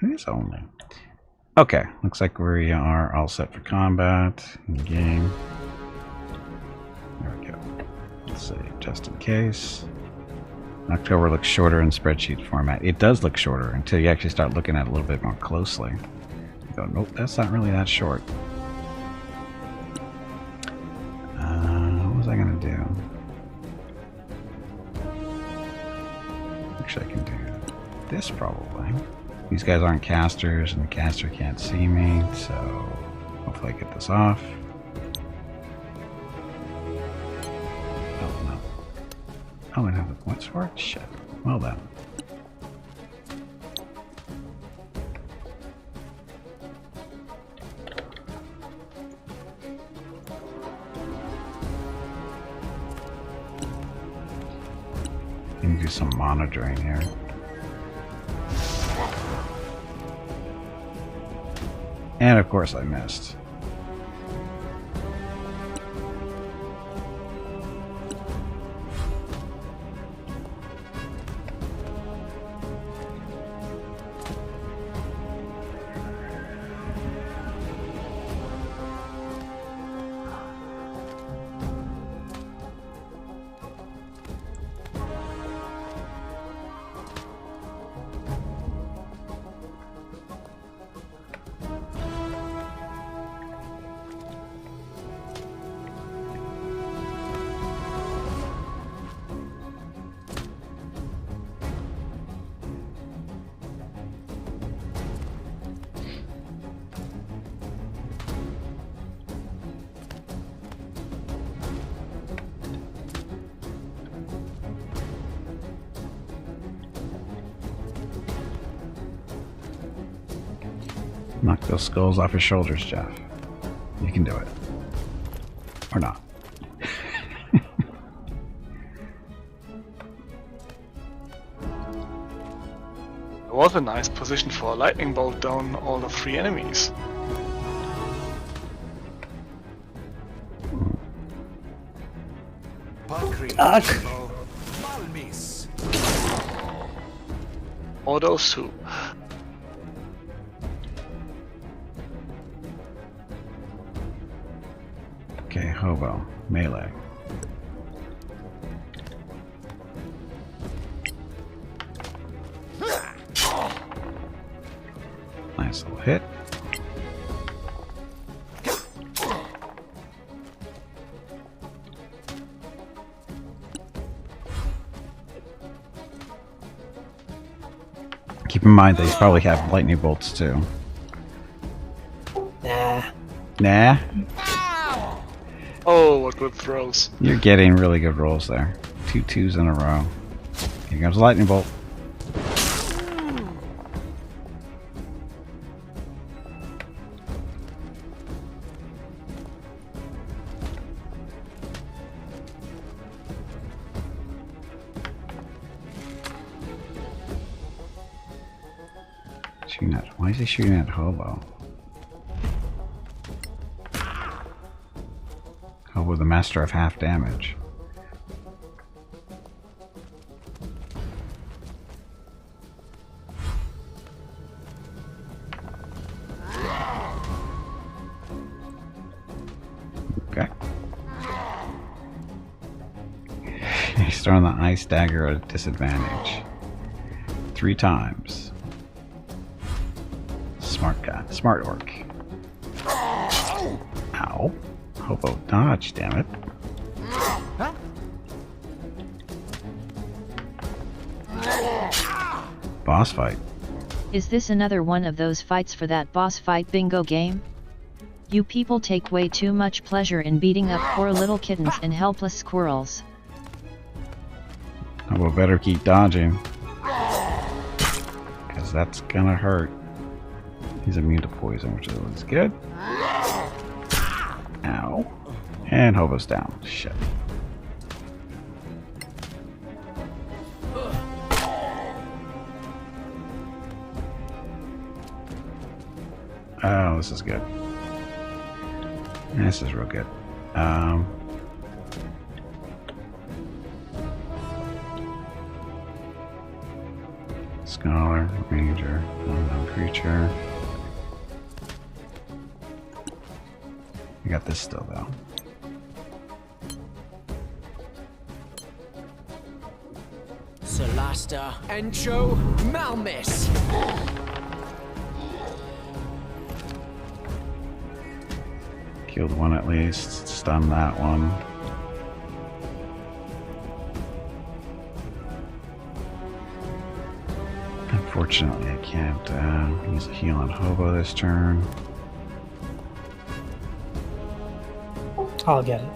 It is only. Okay, looks like we are all set for combat in the game. There we go. Let's see, just in case. October looks shorter in spreadsheet format. It does look shorter until you actually start looking at it a little bit more closely. You go, nope, that's not really that short. What was I going to do? Actually, I can do this probably. These guys aren't casters, and the caster can't see me, so hopefully I get this off. Oh, no. Oh, I have the points for it? Shit. Well then. Can do some monitoring here. And of course I missed. Knock those skulls off his shoulders, Jeff. You can do it. Or not. It was a nice position for a lightning bolt down all the 3 enemies. Or those 2. Okay, hobo. Melee. Nice little hit. Keep in mind they probably have lightning bolts too. Nah. Nah? Oh, what good throws. You're getting really good rolls there. 2 2s in a row. Here comes a lightning bolt. Shooting at, why is he shooting at hobo? Hobo, the master of half damage. Okay. He's throwing the ice dagger at a disadvantage. 3 times. Smart guy. Smart orc. Ow. Hobo dodge, damn it. Huh? Boss fight. Is this another one of those fights for that boss fight bingo game? You people take way too much pleasure in beating up poor little kittens and helpless squirrels. Hobo better keep dodging. Because that's gonna hurt. He's immune to poison, which is good. Ow. And Hobo's down. Shit. Oh, this is good. This is real good. Scholar, ranger, unknown creature. We got this still though. Solasta, Encho, Malmis. Killed one at least. Stunned that one. Unfortunately, I can't use a heal on Hobo this turn. I'll get it.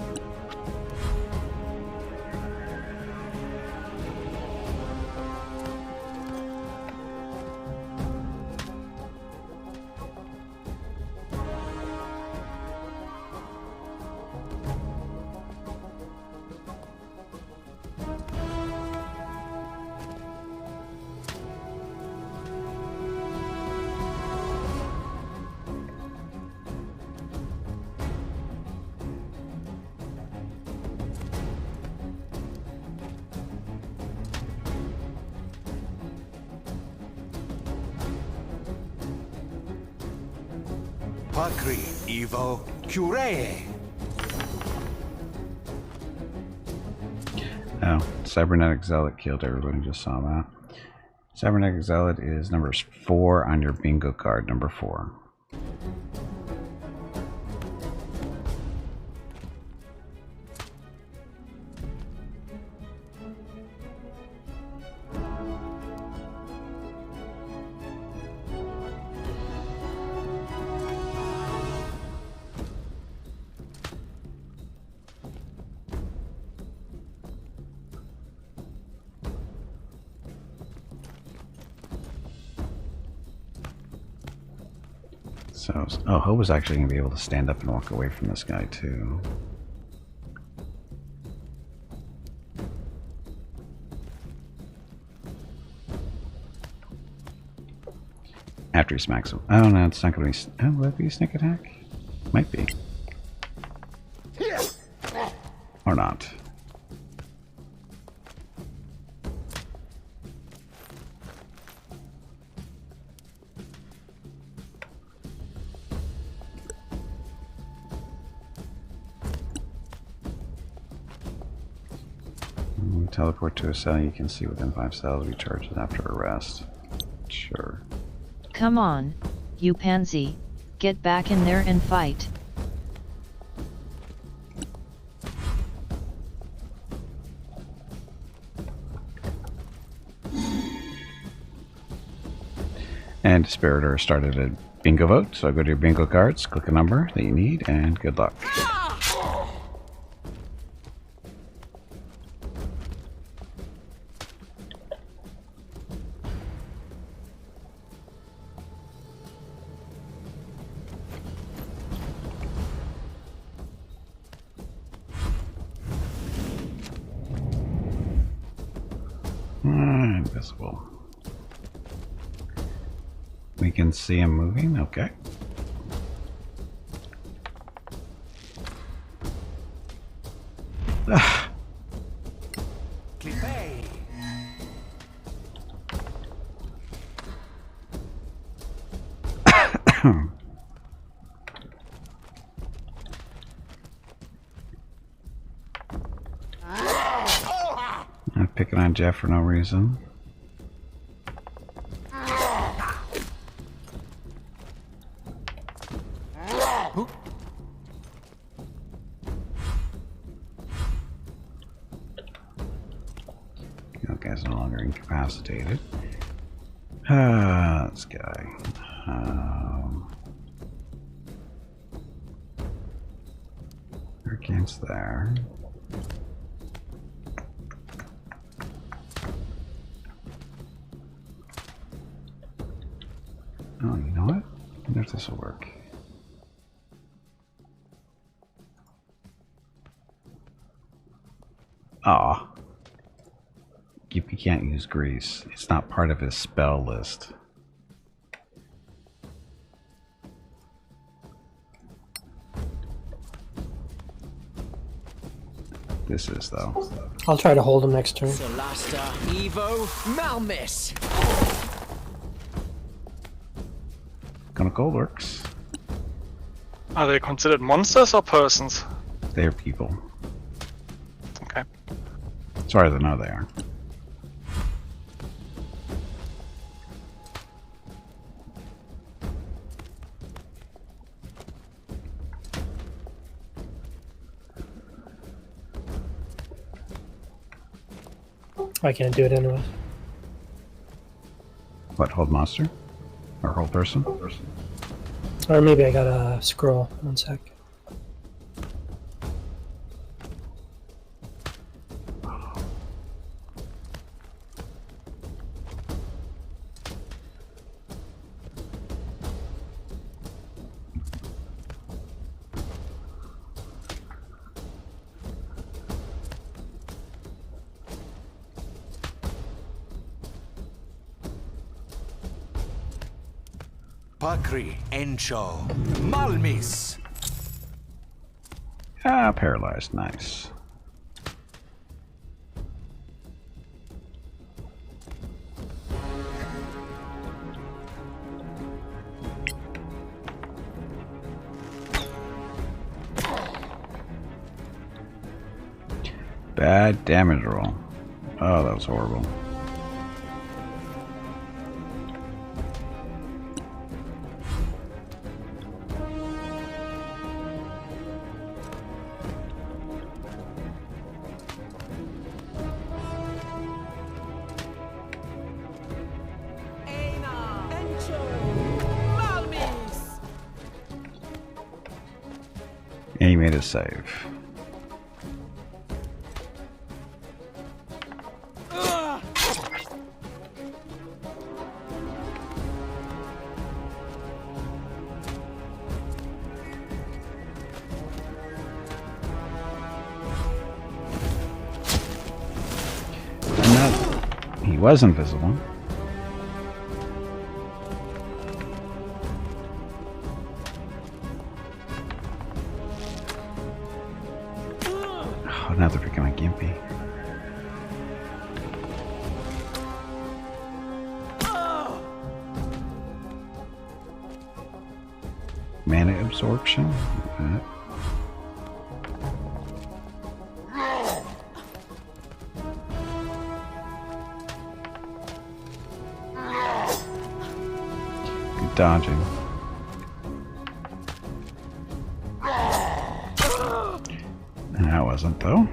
Pakri, Evo, Curee. Oh, Cybernetic Zealot killed everybody, just saw that. Cybernetic Zealot is number 4 on your bingo card, number 4. So, oh, Hobo's actually going to be able to stand up and walk away from this guy, too. After he smacks him. Oh, no, it's not going to be... Oh, will it be a sneak attack? Might be. Or not. Teleport to a cell you can see within 5 cells, recharges after a rest. Sure. Come on, you pansy. Get back in there and fight. And Dispiritor started a bingo vote, so go to your bingo cards, click a number that you need, and good luck. Invisible. We can see him moving, okay. I'm picking on Jeff for no reason. That guy's no longer incapacitated. This guy. We're against there. Oh, you know what? I wonder if this will work. Aw. Gippy can't use grease. It's not part of his spell list. this is, though. I'll try to hold him next turn. Solasta, Evo, Malmis. Gonna gold works. Are they considered monsters or persons? They're people. Okay. As far as I know, they are. I can't do it anyway. What, hold monster? Or hold person? Or maybe I got a scroll. 1 sec. Pakri Encho Malmis. Ah, paralyzed. Nice. Bad damage roll. Oh, that was horrible. And he made a save. He was invisible. Oh, now they're becoming gimpy. Mana absorption. Good dodging. That wasn't, though.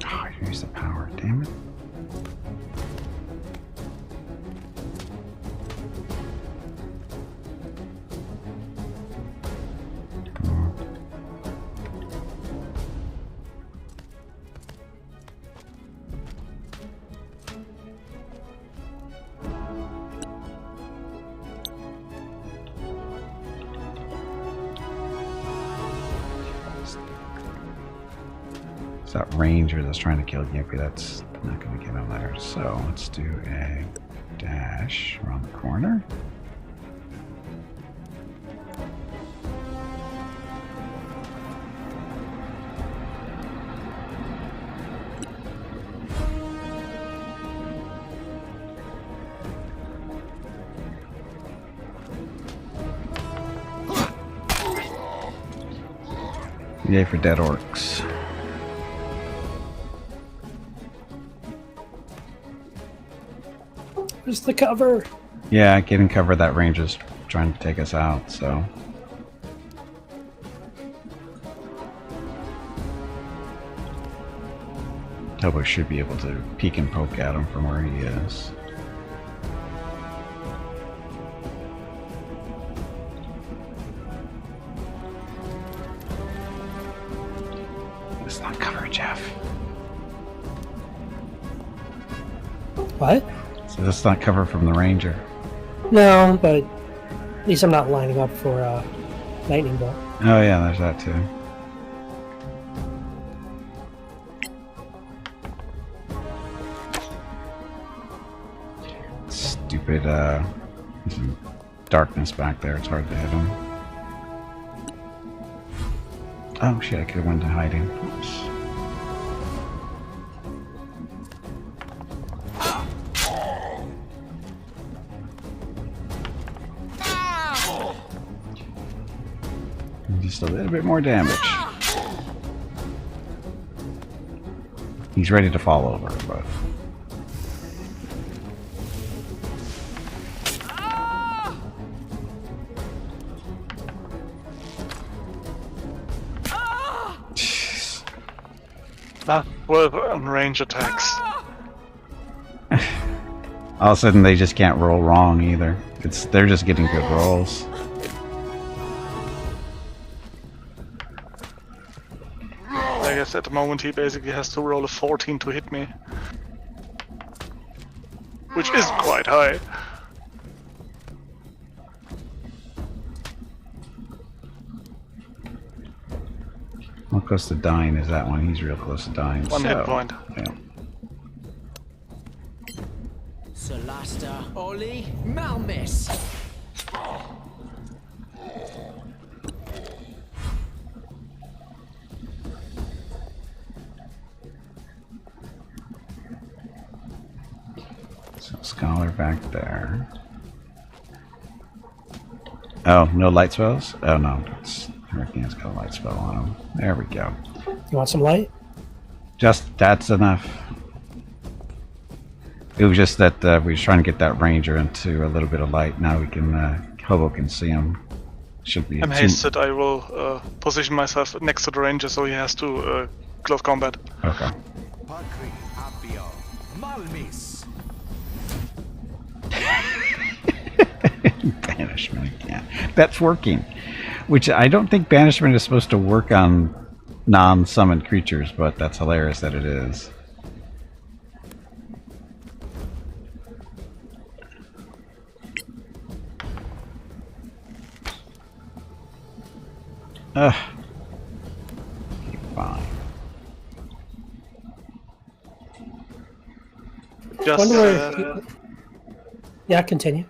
Oh, I used the power, damn it. That ranger that's trying to kill Gimpy, that's not going to get him there. So let's do a dash around the corner. Yay for dead orcs. Where's the cover? Yeah, getting cover, that ranger's trying to take us out, so. Hope we should be able to peek and poke at him from where he is. It's not cover, Jeff. What? So that's not cover from the ranger. No, but at least I'm not lining up for a lightning bolt. Oh yeah, there's that too. Stupid darkness back there. It's hard to hit him. Oh shit, I could have went to hiding. Oops. Just a little bit more damage. He's ready to fall over, but... Jeez. That were on range attacks. All of a sudden they just can't roll wrong either. They're just getting good rolls. I guess at the moment he basically has to roll a 14 to hit me. Which is quite high. How close to dying is that one? He's real close to dying. One hit point. Yeah. Solasta, Oli, Malmis. So Scholar back there. Oh, no light spells? Oh no, Hurricane's got a light spell on him. There we go. You want some light? Just, that's enough. It was just that we were trying to get that ranger into a little bit of light. Now we can, Hobo can see him. Should be. I'm hasted. I will position myself next to the ranger so he has to close combat. Okay. Pakri Apio. Malmis. Banishment again. That's working. Which I don't think banishment is supposed to work on non-summoned creatures, but that's hilarious that it is. Ugh. Fine. Just Yeah, continue.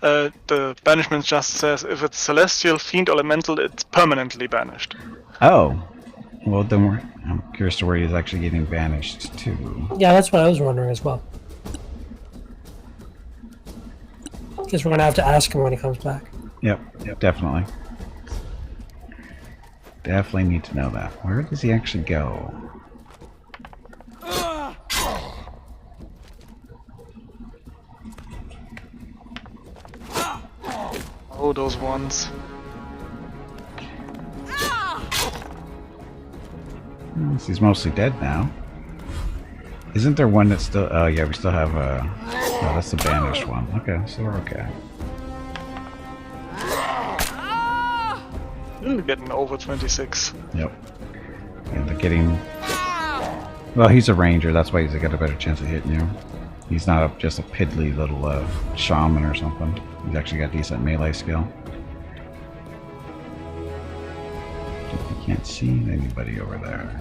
the banishment just says if it's celestial, fiend, or elemental, it's permanently banished. Oh. Well, then I'm curious to where he's actually getting banished to. Yeah, that's what I was wondering as well. Because we're gonna have to ask him when he comes back. Yep, definitely. Definitely need to know that. Where does he actually go? Oh, those ones. He's mostly dead now. Isn't there one that's still... Oh, yeah, we still have no, that's the banished one. Okay, so we're okay. We're getting over 26. Yep. And they're getting... Well, he's a ranger. That's why he's got a better chance of hitting you. He's not just a piddly little shaman or something. He's actually got decent melee skill. I can't see anybody over there.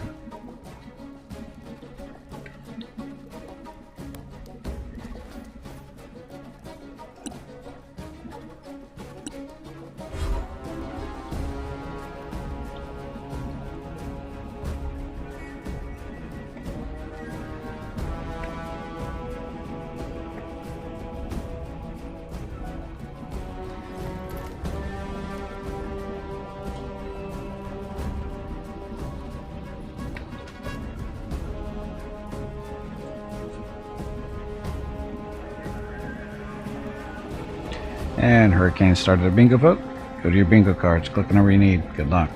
And Hurricane started a bingo vote. Go to your bingo cards, click the number you need. Good luck.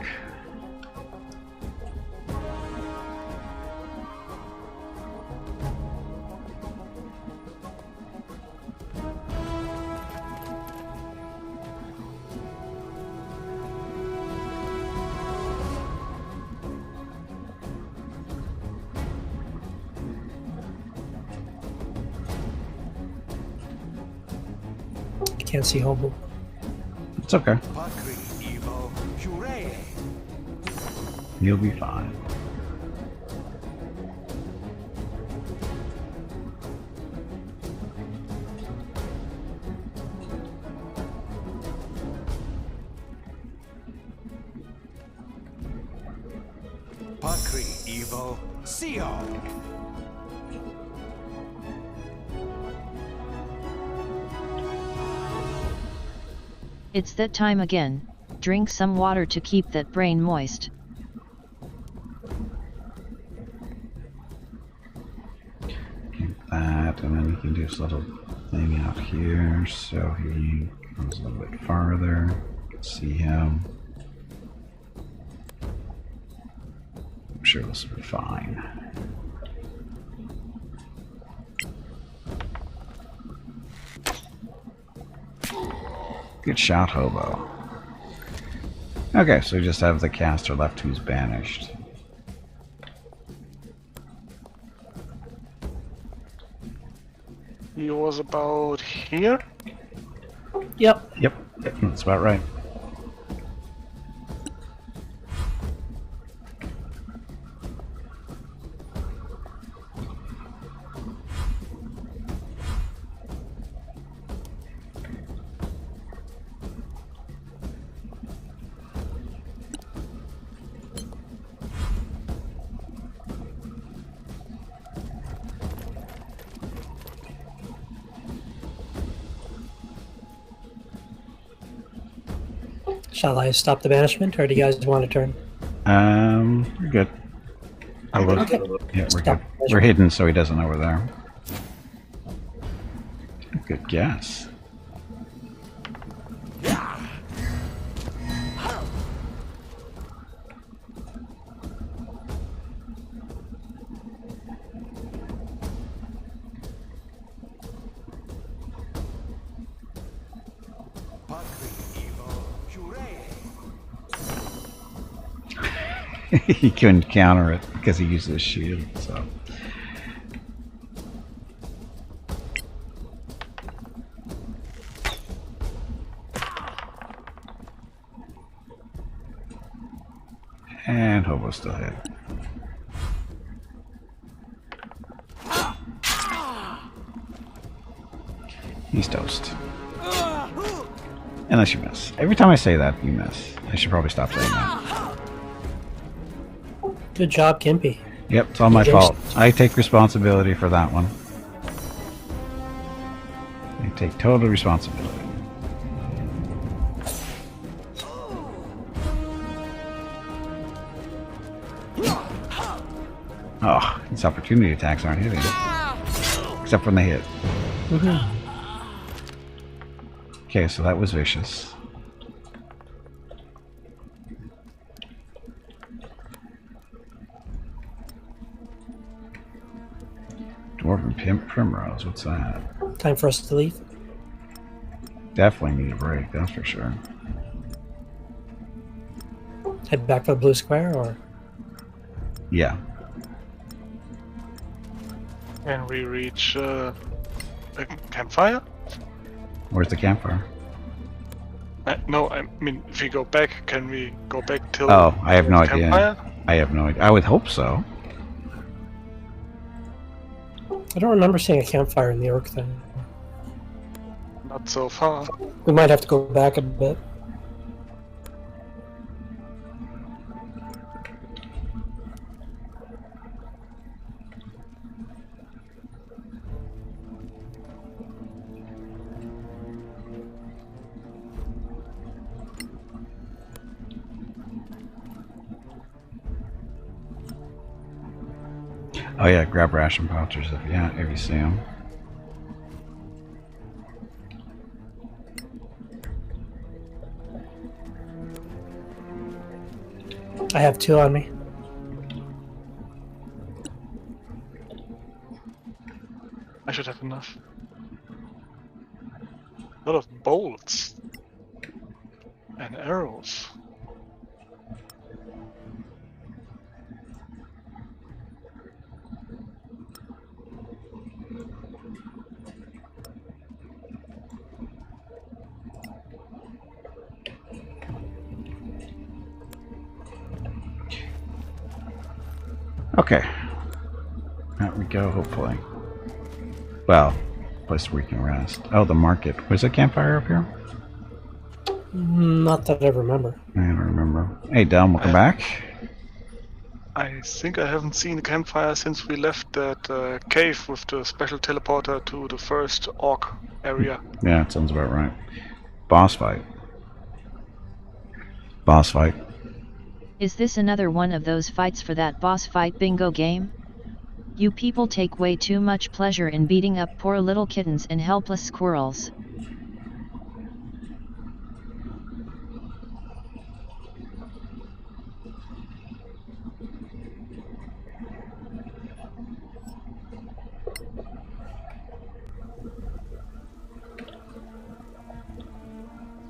Can't see Hobo. It's okay. Pakri Evo. Jure. You'll be fine. Upakri Evo Sio. It's that time again. Drink some water to keep that brain moist. That, and then he can do this little thing out here, so he goes a little bit farther. See him. I'm sure this will be fine. Good shot, Hobo. Okay, so we just have the caster left who's banished. He was about here. Yep. Yep, that's about right. Shall I stop the banishment, or do you guys want to turn? We're good. I'm good. Okay. Yeah, we're Stop. good. We're hidden, so he doesn't know we're there. Good guess. Upakri Evo Jurei. He couldn't counter it because he used his shield, so. And Hobo's still hit. He's toast. Unless you miss. Every time I say that, you miss. I should probably stop saying that. Good job, Gimpy. Yep, it's all my fault. I take responsibility for that one. I take total responsibility. Oh, these opportunity attacks aren't hitting. Except when they hit. Okay, so that was vicious. Dwarven Primrose, what's that? Time for us to leave. Definitely need a break, that's for sure. Head back for the blue square, or Yeah. Can we reach a campfire? Where's the campfire? No, I mean, if we go back, can we go back till Oh, I have no idea. campfire? I have no idea. I would hope so. I don't remember seeing a campfire in the orc thing. Not so far. We might have to go back a bit. Oh yeah, grab ration pouches if you see them. I have 2 on me. I should have enough. A lot of bolts and arrows. Okay. Out we go, hopefully. Well, place where we can rest. Oh, the market. Was a campfire up here? Not that I remember. I don't remember. Hey, Dom, welcome back. I think I haven't seen a campfire since we left that cave with the special teleporter to the first orc area. Yeah, it sounds about right. Boss fight. Boss fight. Is this another one of those fights for that boss fight bingo game? You people take way too much pleasure in beating up poor little kittens and helpless squirrels.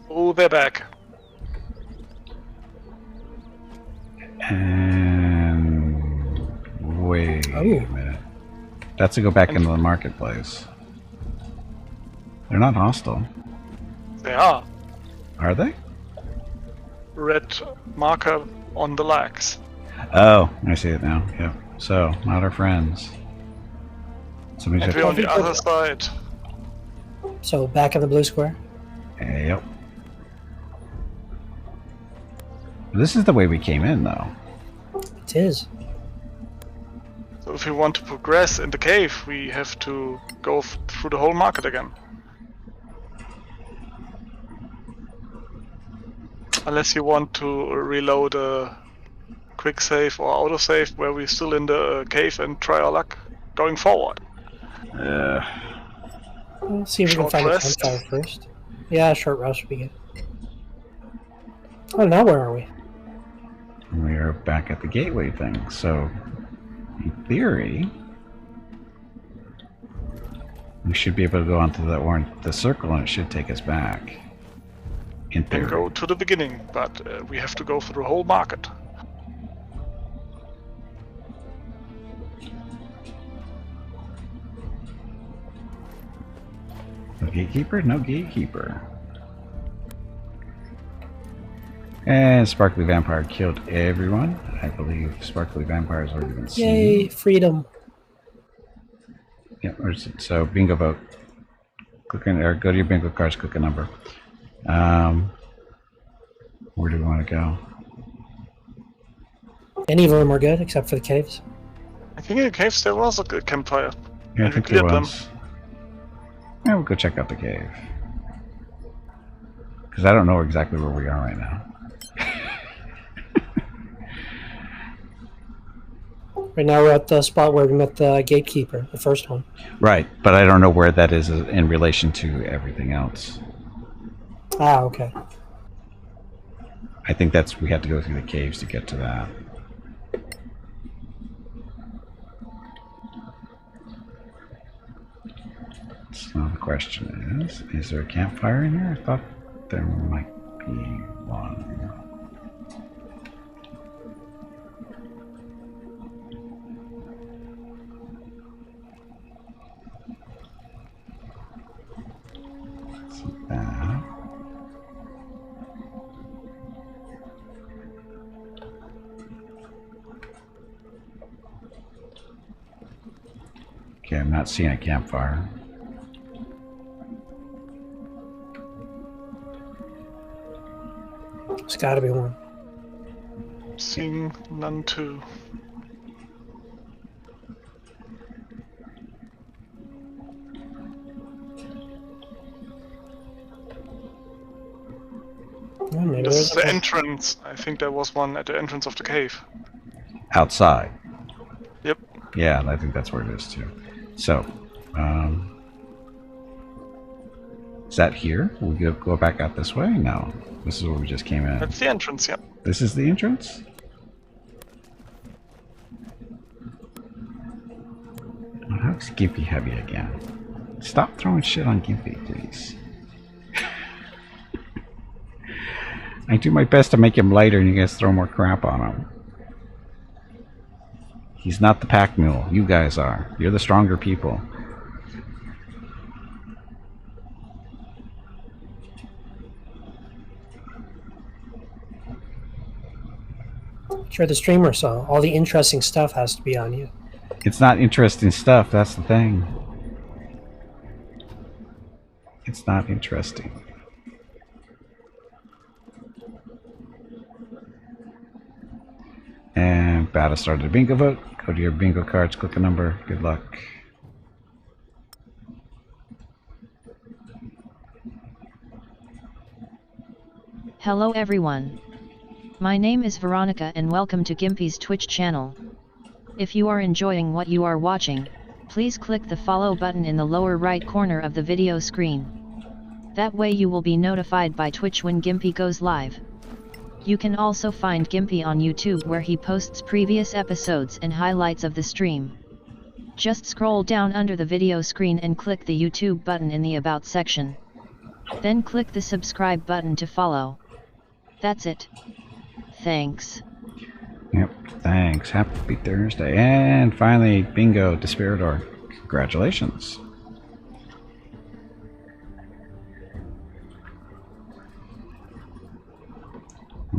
Oh, they're back. And wait a minute. That's to go back into the marketplace. They're not hostile, They are. are they? Red marker on the legs. Oh, I see it now. Yep. So, not our friends. Somebody And just. we're on the other side. So back in the blue square. Yep. This is the way we came in, though. It is. So if we want to progress in the cave, we have to go through the whole market again. Unless you want to reload a quick save or auto save where we're still in the cave and try our luck going forward. We'll see if we can Short find rest. a campfire first. Yeah, short rest would be good. Oh, now where are we? We are back at the gateway thing. So, in theory, we should be able to go onto the circle, and it should take us back. In theory. And go to the beginning, but we have to go through the whole market. No gatekeeper? No gatekeeper. And Sparkly Vampire killed everyone. I believe Sparkly Vampire has already been seen. Yay, freedom. Yeah, so bingo vote. Click in, or go to your bingo cards, click a number. Where do we want to go? Any of them are good except for the caves. I think in the caves there was a good campfire. Yeah, I And we think there cleared them. was. Yeah, we'll go check out the cave. Because I don't know exactly where we are right now. Right now we're at the spot where we met the gatekeeper, the first one. Right, but I don't know where that is in relation to everything else. Ah, okay. I think that's we had to go through the caves to get to that. So the question is there a campfire in here? I thought there might be one. See that. Okay, I'm not seeing a campfire. There's gotta be one. Seeing none too. Oh, maybe This there's is the one. entrance. I think there was one at the entrance of the cave. Outside. Yep. Yeah, I think that's where it is too. So, is that here? We go back out this way? No, this is where we just came in. That's the entrance, yeah. This is the entrance? Oh, how's Gimpy heavy again? Stop throwing shit on Gimpy, please. I do my best to make him lighter and you guys throw more crap on him. He's not the pack mule. You guys are. You're the stronger people. You're the streamer, so all the interesting stuff has to be on you. It's not interesting stuff, that's the thing. It's not interesting. And battle started a bingo vote. Go to your bingo cards, click a number. Good luck. Hello everyone. My name is Veronica and welcome to Gimpy's Twitch channel. If you are enjoying what you are watching, please click the follow button in the lower right corner of the video screen. That way you will be notified by Twitch when Gimpy goes live. You can also find Gimpy on YouTube where he posts previous episodes and highlights of the stream. Just scroll down under the video screen and click the YouTube button in the About section. Then click the subscribe button to follow. That's it. Thanks. Yep, thanks. Happy Thursday. And finally, bingo, Despairador. Congratulations.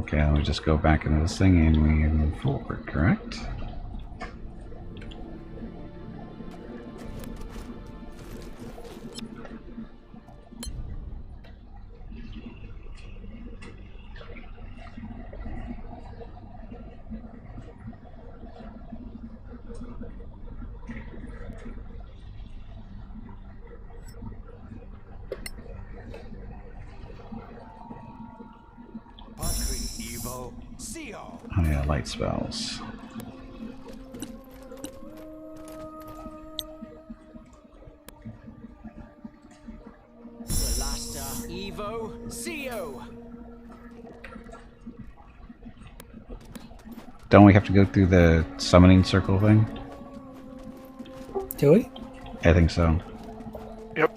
Okay, let me just go back into this thing and we move forward, correct? Oh yeah, light spells. Solasta, Evo, CO. Don't we have to go through the summoning circle thing? Do we? I think so. Yep.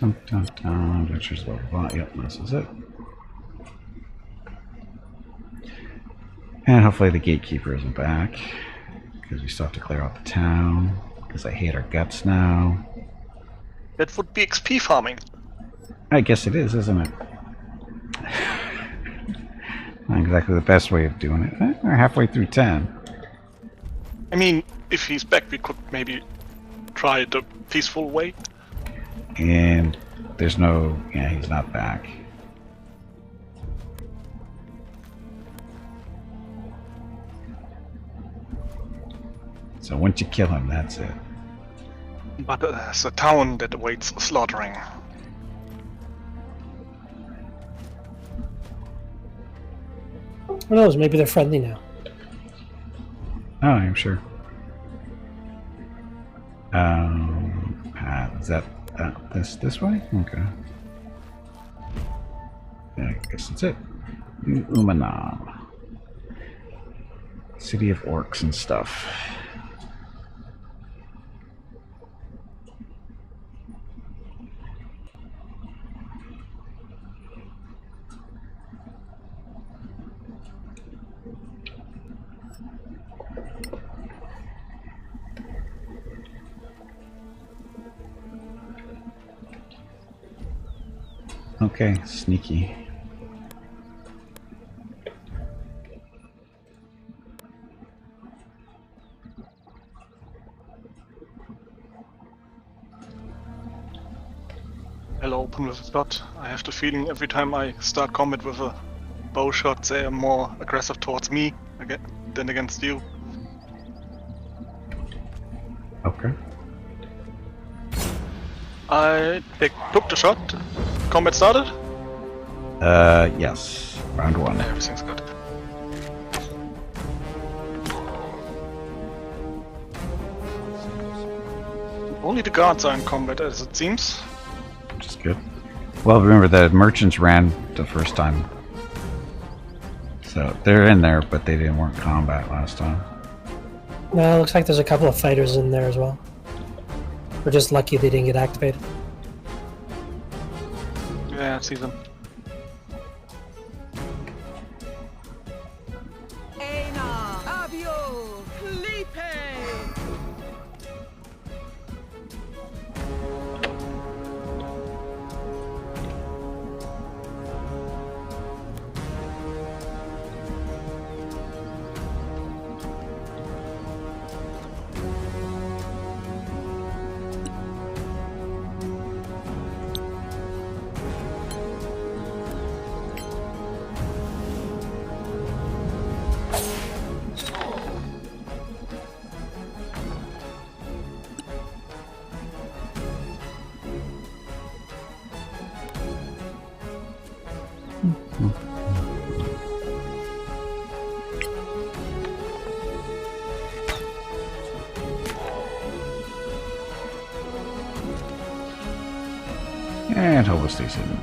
Dun, dun, dun. Adventures level 1. Yep, this is it. And hopefully the gatekeeper isn't back. Because we still have to clear out the town. Because I hate our guts now. That would be XP farming. I guess it is, isn't it? Not exactly the best way of doing it. We're halfway through 10. I mean, if he's back, we could maybe try the peaceful way. And there's no... Yeah, he's not back. So once you kill him, that's it. But there's a town that awaits slaughtering. Who knows? Maybe they're friendly now. Oh, I'm sure. Is that this way? Okay. Yeah, I guess that's it. Umanam. City of orcs and stuff. Okay, sneaky. I'll open with a slot. I have the feeling every time I start combat with a bow shot, they are more aggressive towards me than against you. Okay. I took the shot. Combat started. Yes. Round 1. Everything's good. Only the guards are in combat, as it seems. Which is good. Well, remember the merchants ran the first time. So they're in there, but they weren't combat last time. No, it looks like there's a couple of fighters in there as well. We're just lucky they didn't get activated. Yeah, I see them. Ena, Avio, Felipe. And Hobo stays hidden.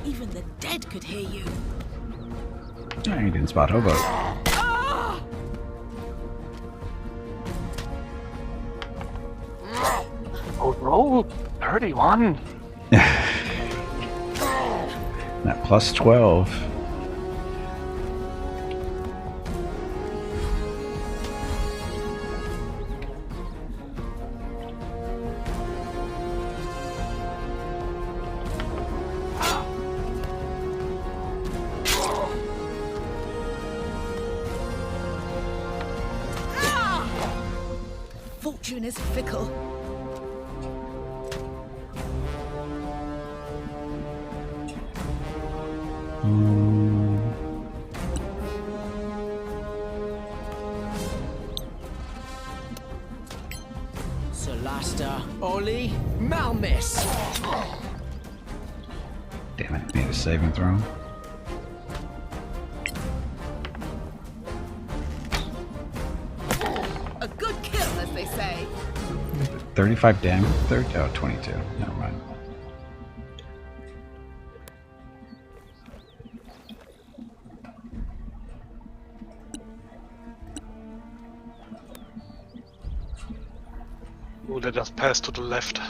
Even the dead could hear you. Oh, he didn't spot Hobo. Oh, roll 31. That plus 12. Fortune is fickle. Solasta, Oli, Malmis. Damn it, made a saving throw. A good kill, as they say. 35 damage? 22. Never mind. Oh, let us pass to the left.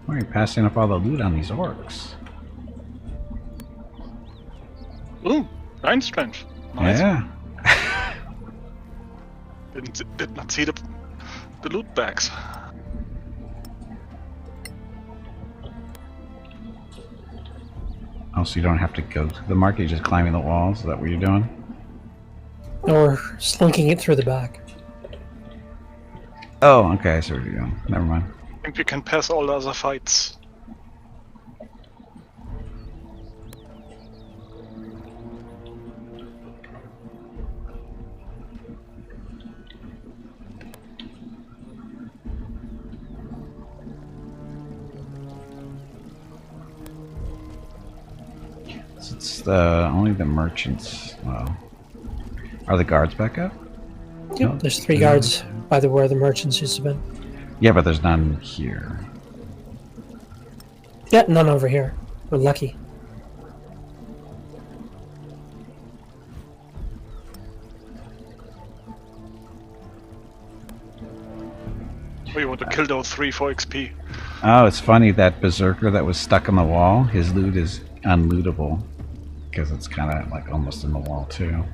Why are you passing up all the loot on these orcs? Ooh, 9 strength. Nice. Yeah. Did not see the loot bags. Oh, so you don't have to go to the market, you're just climbing the walls? Is that what you're doing? Or slinking it through the back. Oh, okay, I see what you're doing. Never mind. I think we can pass all the other fights. It's only the merchants. Well, are the guards back up? Yep, No? there's 3 guards by where the merchants used to be. Yeah, but there's none here. Yeah, none over here. We're lucky. Oh, you want to kill those 3 for XP? Oh, it's funny that berserker that was stuck on the wall, his loot is unlootable. Because it's kind of like almost in the wall too.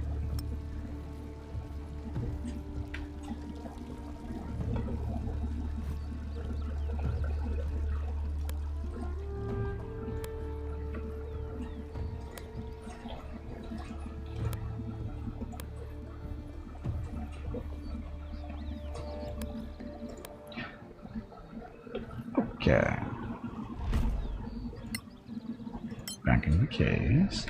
Okay. Back in the caves.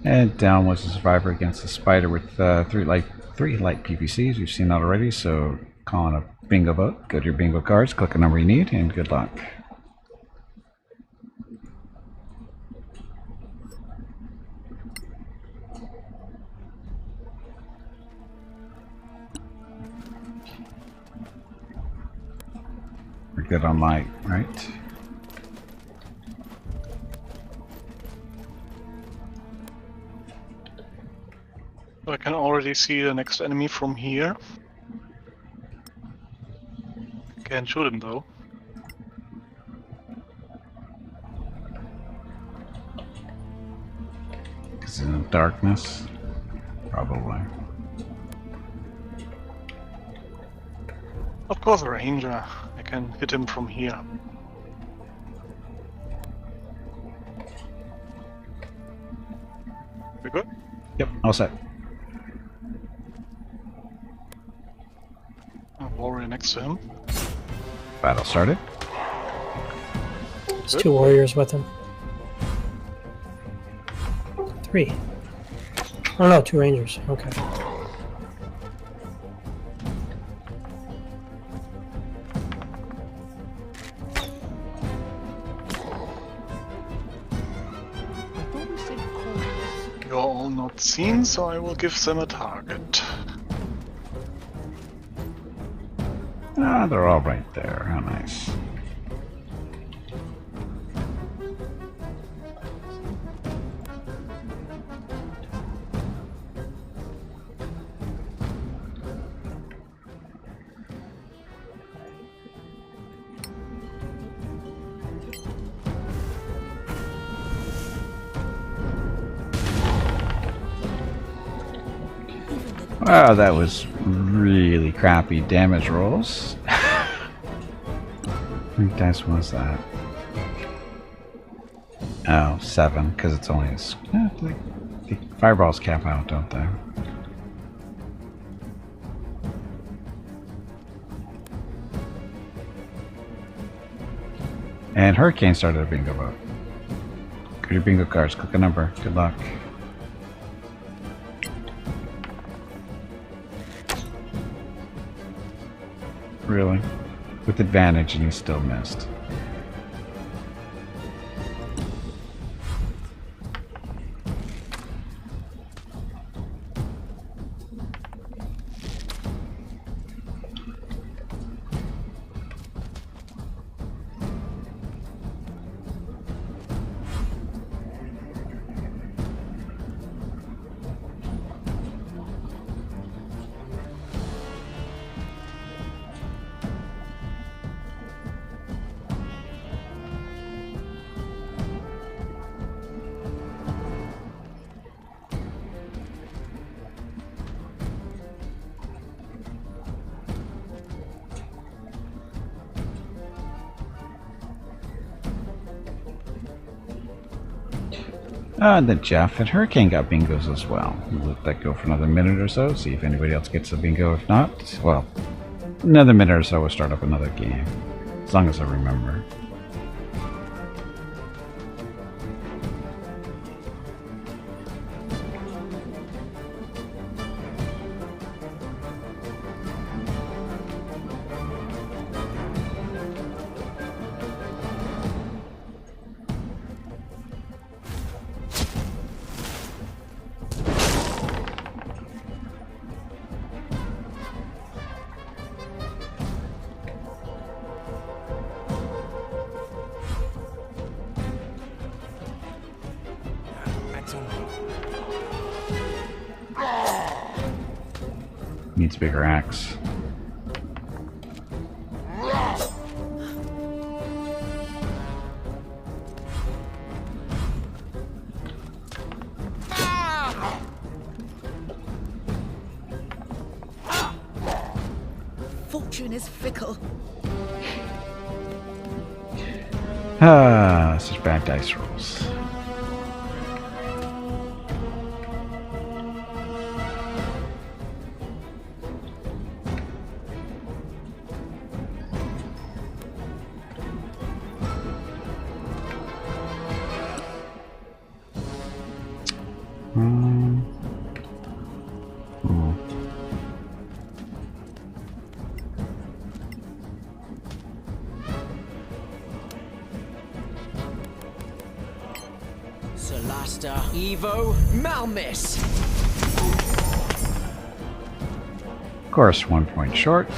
And down was the survivor against the spider with 3 light PVCs. We've seen that already, so calling a bingo vote. Go to your bingo cards, click a number you need, and good luck. We're good on light, right? I can already see the next enemy from here. Can't shoot him though. Is it in the darkness? Probably. Of course, a ranger. I can hit him from here. We good? Yep, all set. A warrior next to him. Battle started. There's 2 warriors with him. 3. Oh no, 2 rangers. Okay. You're all not seen, so I will give them a target. Ah, they're all right there. How nice. Wow, that was really crappy damage rolls. How many dice was that? Oh, 7, because it's only the fireballs cap out, don't they? And Hurricane started a bingo vote. Go to your bingo cards, click a number. Good luck. Really? With advantage, and he still missed. And then Jeff and Hurricane got bingos as well. We'll let that go for another minute or so, see if anybody else gets a bingo. If not, well, another minute or so we'll start up another game. As long as I remember. Needs a bigger axe. Fortune is fickle. Ah, such bad dice rolls. Solasta, Evo, Malmis. Of course, 1 point short.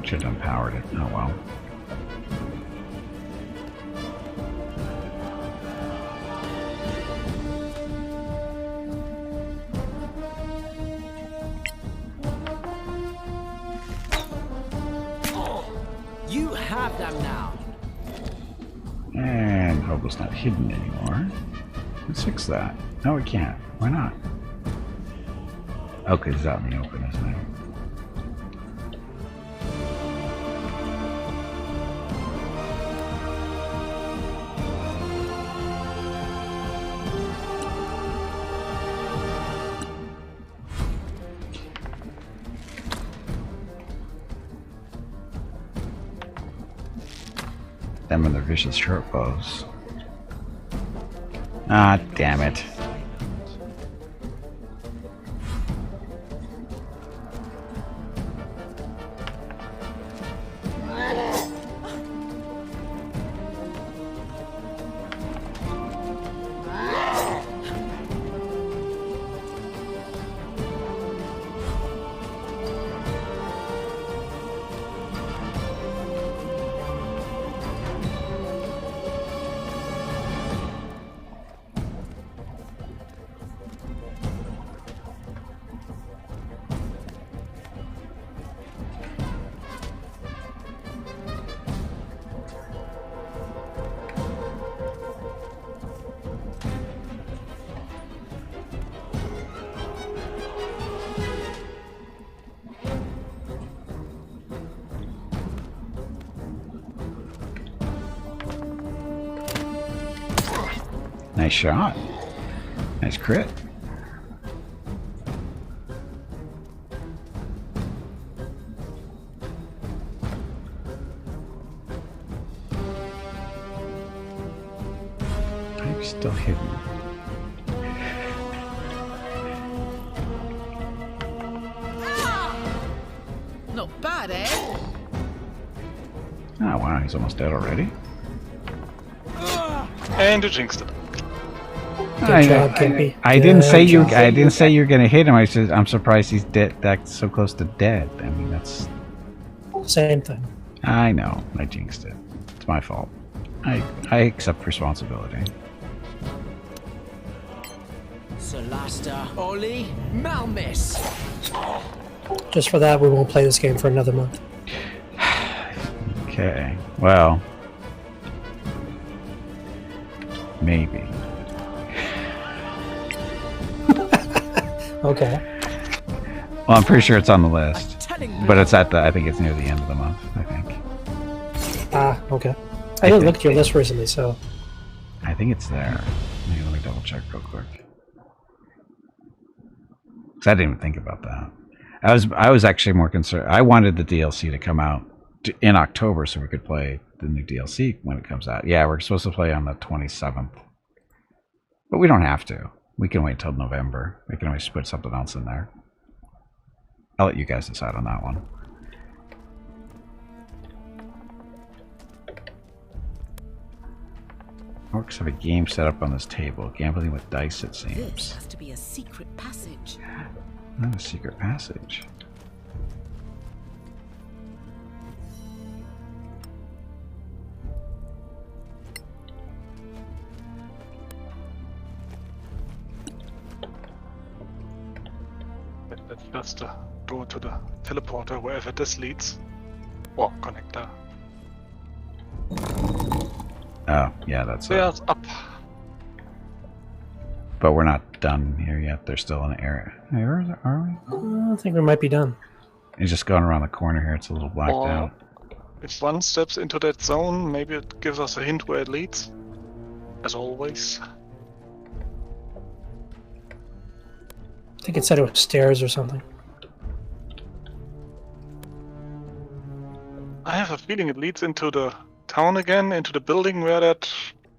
Should have empowered it. Oh well. You have them now. And Hobo's not hidden anymore. Let's fix that. No, we can't. Why not? Okay, he's out in the open, isn't he? them and their vicious short bows. Ah, damn it. Nice shot. Nice crit. I'm still hidden. Not bad, eh? Oh wow, he's almost dead already. And you jinxed it. Good job, Gimpy. I didn't say Good you. job. I didn't say you're gonna hit him. I said I'm surprised he's dead. That's so close to dead. I mean, that's. Same thing. I know. I jinxed it. It's my fault. I accept responsibility. Solasta, Oli, Malmis. Just for that, we won't play this game for another month. Okay. Well. Maybe. Okay. Well, I'm pretty sure it's on the list, Telling me. but it's at the. I think it's near the end of the month. I think. Ah, okay. I didn't look at your list recently, so I think it's there. Let me double check real quick. 'Cause I didn't even think about that. I was actually more concerned. I wanted the DLC to come out in October so we could play the new DLC when it comes out. Yeah, we're supposed to play on the 27th, but we don't have to. We can wait till November. We can always put something else in there. I'll let you guys decide on that one. Orcs have a game set up on this table. Gambling with dice, it This seems. has to be a secret passage. Not a secret passage. Let's just go to the teleporter wherever this leads. Or connector. Oh, yeah, that's it. There's up. But we're not done here yet. There's still an area. Hey, where are we? I think we might be done. It's just going around the corner here. It's a little blacked Or out. if one steps into that zone, maybe it gives us a hint where it leads. As always. I think it said it was stairs or something. I have a feeling it leads into the town again, into the building where that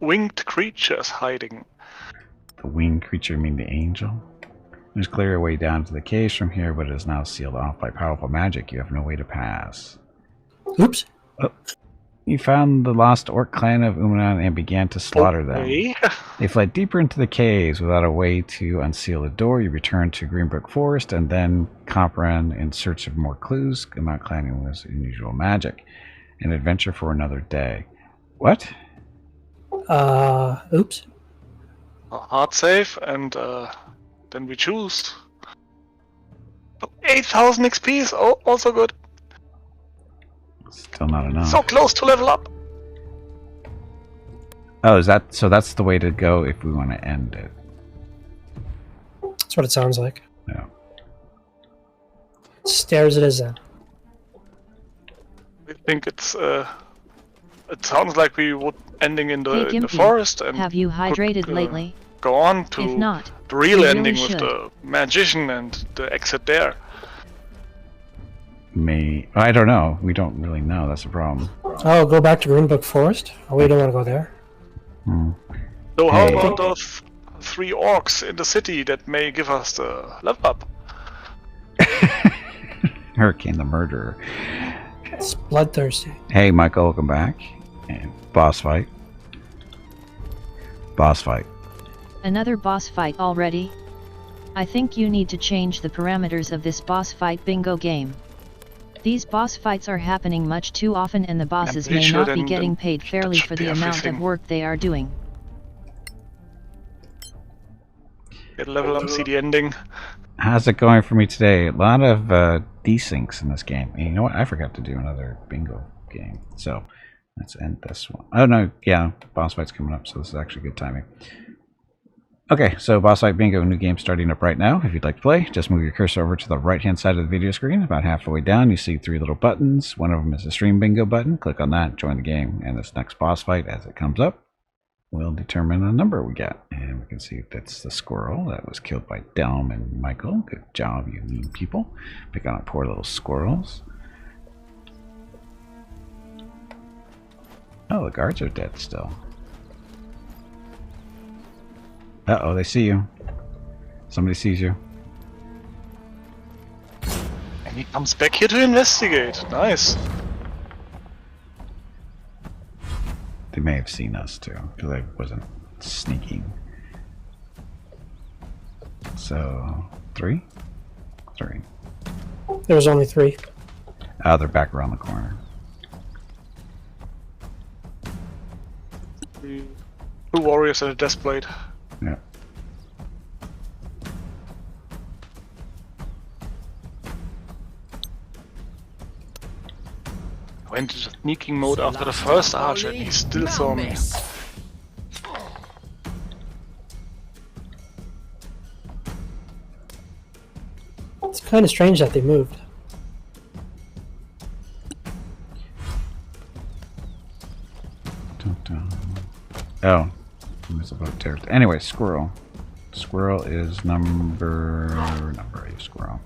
winged creature is hiding. The winged creature, you mean the angel? There's clear a way down to the caves from here, but it is now sealed off by powerful magic. You have no way to pass. Oops. Oh. You found the lost orc clan of Umanan and began to slaughter them. Okay. They fled deeper into the caves without a way to unseal the door. You returned to Greenbrook Forest and then Compran in search of more clues. Mount climbing was unusual magic. An adventure for another day. What? Oops. A hard save, and then we choose. Oh, 8,000 XP is also good. Still not enough. So close to level up. Oh, is that so? That's the way to go if we want to end it. That's what it sounds like. Yeah. Stairs it is then. I think it's it sounds like we would ending in Hey, the Gimpy, forest and have you hydrated could, lately? go on to If not, the real you ending really with should. the magician and the exit there. I don't know. We don't really know. That's the problem. Oh, go back to Greenbook Forest? Oh, we don't want to go there. So how Hey. about those 3 orcs in the city that may give us the level up? Hurricane the Murderer. It's bloodthirsty. Hey, Michael, welcome back. And boss fight. Boss fight. Another boss fight already? I think you need to change the parameters of this boss fight bingo game. These boss fights are happening much too often and the bosses pretty may sure not be then getting that paid fairly should for be the amount everything. of work they are doing. Get level up, see the ending. How's it going for me today? A lot of desyncs in this game. And you know what? I forgot to do another bingo game. So let's end this one. Oh no, yeah, boss fight's coming up, so this is actually good timing. Okay, so boss fight bingo, new game starting up right now. If you'd like to play, just move your cursor over to the right hand side of the video screen. About half the way down, you see 3 little buttons. One of them is the stream bingo button. Click on that, join the game, and this next boss fight, as it comes up, will determine the number we get. And we can see that's the squirrel that was killed by Delm and Michael. Good job, you mean people. Picking on poor little squirrels. Oh, the guards are dead still. Uh-oh, they see you. Somebody sees you. And he comes back here to investigate. Nice. They may have seen us too, because I wasn't sneaking. So, 3? 3. There was only 3. Oh, they're back around the corner. 2 warriors at a desk plate. Yeah. Went into sneaking mode after the first arch and he still saw me. It's kind of strange that they moved. Dun, dun. Oh, it's about territory. Anyway, squirrel. Squirrel is number squirrel.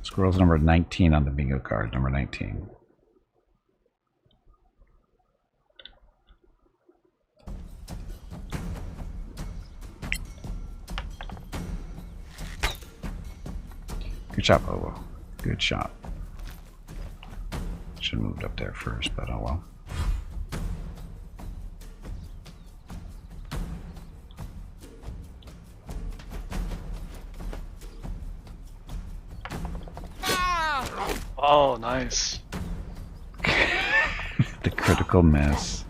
Squirrel's number 19 on the bingo card. Number 19. Good shot, Bobo. Good shot. Should have moved up there first, but oh well. Oh, nice. The critical miss.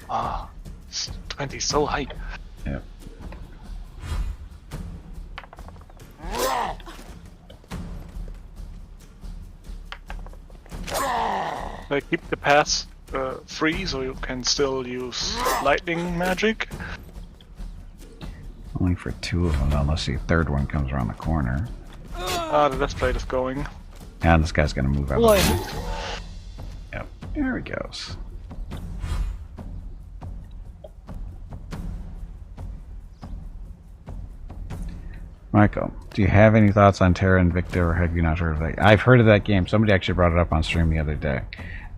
Ah, 20 so high. Yep. Keep the paths free so you can still use lightning magic. Only for 2 of them, unless the third one comes around the corner. Ah, the death plate is going. And this guy's gonna move out. Blind. Yep, there he goes. Michael, do you have any thoughts on Terra Invicta, or have you not heard of that? I've heard of that game. Somebody actually brought it up on stream the other day.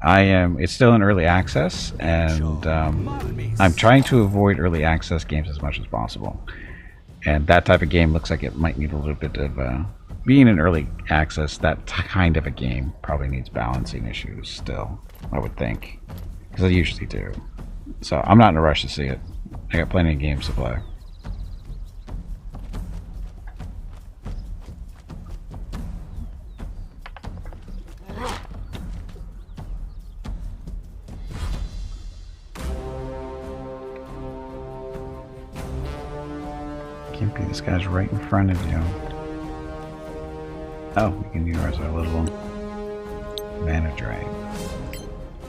It's still in early access, and I'm trying to avoid early access games as much as possible. And that type of game looks like it might need a little bit of being in early access. That kind of a game probably needs balancing issues still, I would think, because I usually do. So I'm not in a rush to see it. I got plenty of games to play. Gimpy, this guy's right in front of you. Oh, we can use our little mana drain.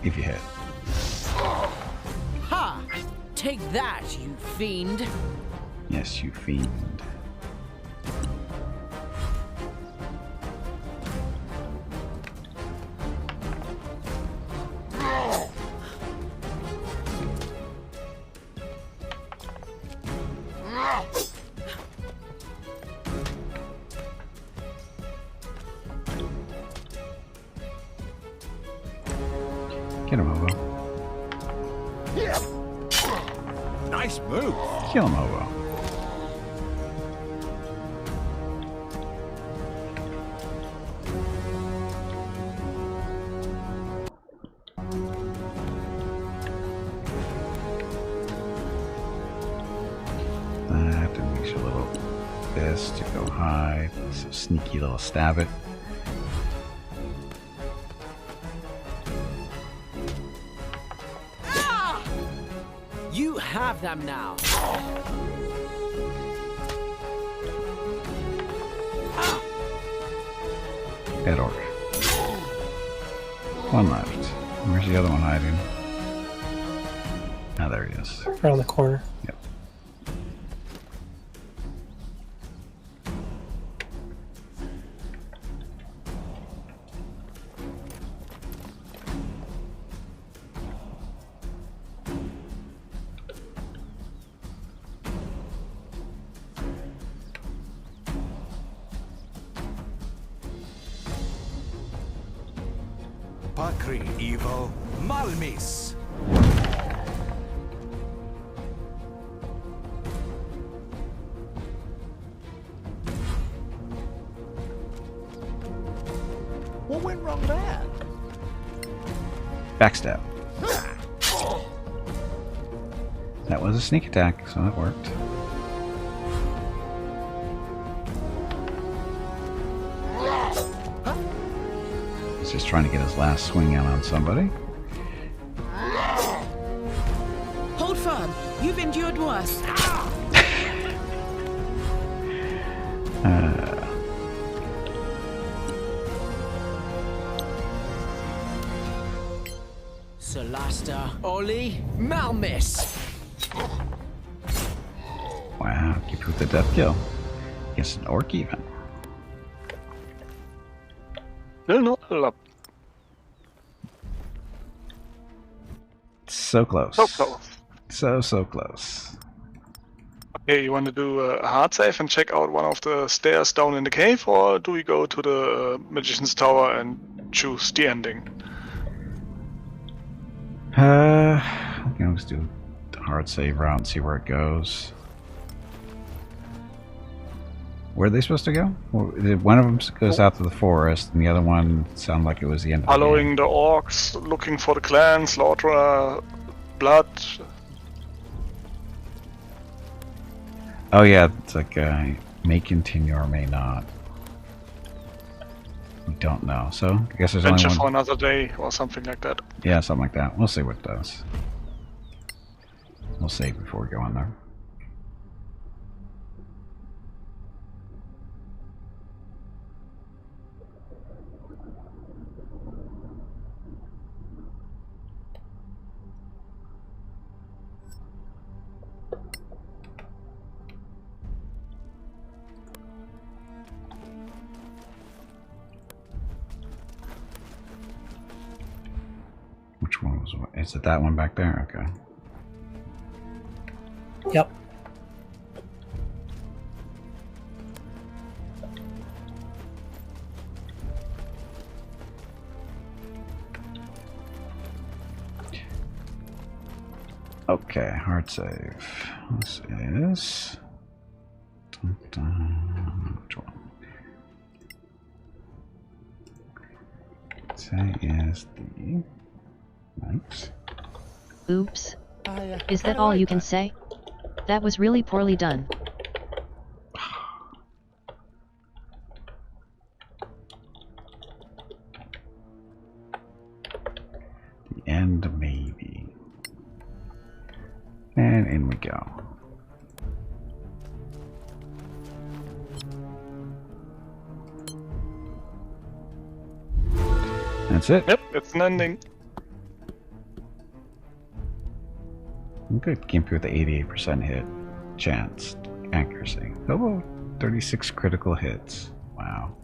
If you hit. Ha! Take that, you fiend! Yes, you fiend. Nice move. Kill him, Hobo. That and makes you a little this to go high. So sneaky little stab it. You have them now. Dead orc. One left. Where's the other one hiding? Ah, there he is. Around the corner. Yep. Pakri Evo Malmis. What went wrong there? Backstab. That was a sneak attack, so that worked. He's just trying to get his last swing out on somebody. Hold firm. You've endured worse. Solasta, Oli, Malmis. Wow, keep with the death kill. Gets an orc even. Still not level up. So close. So close. So close. Okay, you want to do a hard save and check out one of the stairs down in the cave, or do we go to the Magician's Tower and choose the ending? You know, let's do the hard save route and see where it goes. Where are they supposed to go? Well, one of them goes out to the forest, and the other one sounded like it was the end of the Following game. the orcs, looking for the clan, slaughter, blood. Oh yeah, it's like may continue or may not. We don't know. So I guess there's only Venture one. for another day or something like that. Yeah, something like that. We'll see what it does. We'll save before we go on there. Which one was what? Is it that one back there? Okay. Yep. Okay, hard save. This is... Which one? Say is the... Nice. Oops. Is that all you can say? That was really poorly done. The end, maybe. And in we go. That's it. Yep, it's an ending. Good. Gimpy with the 88% hit chance accuracy. Oh, 36 critical hits. Wow.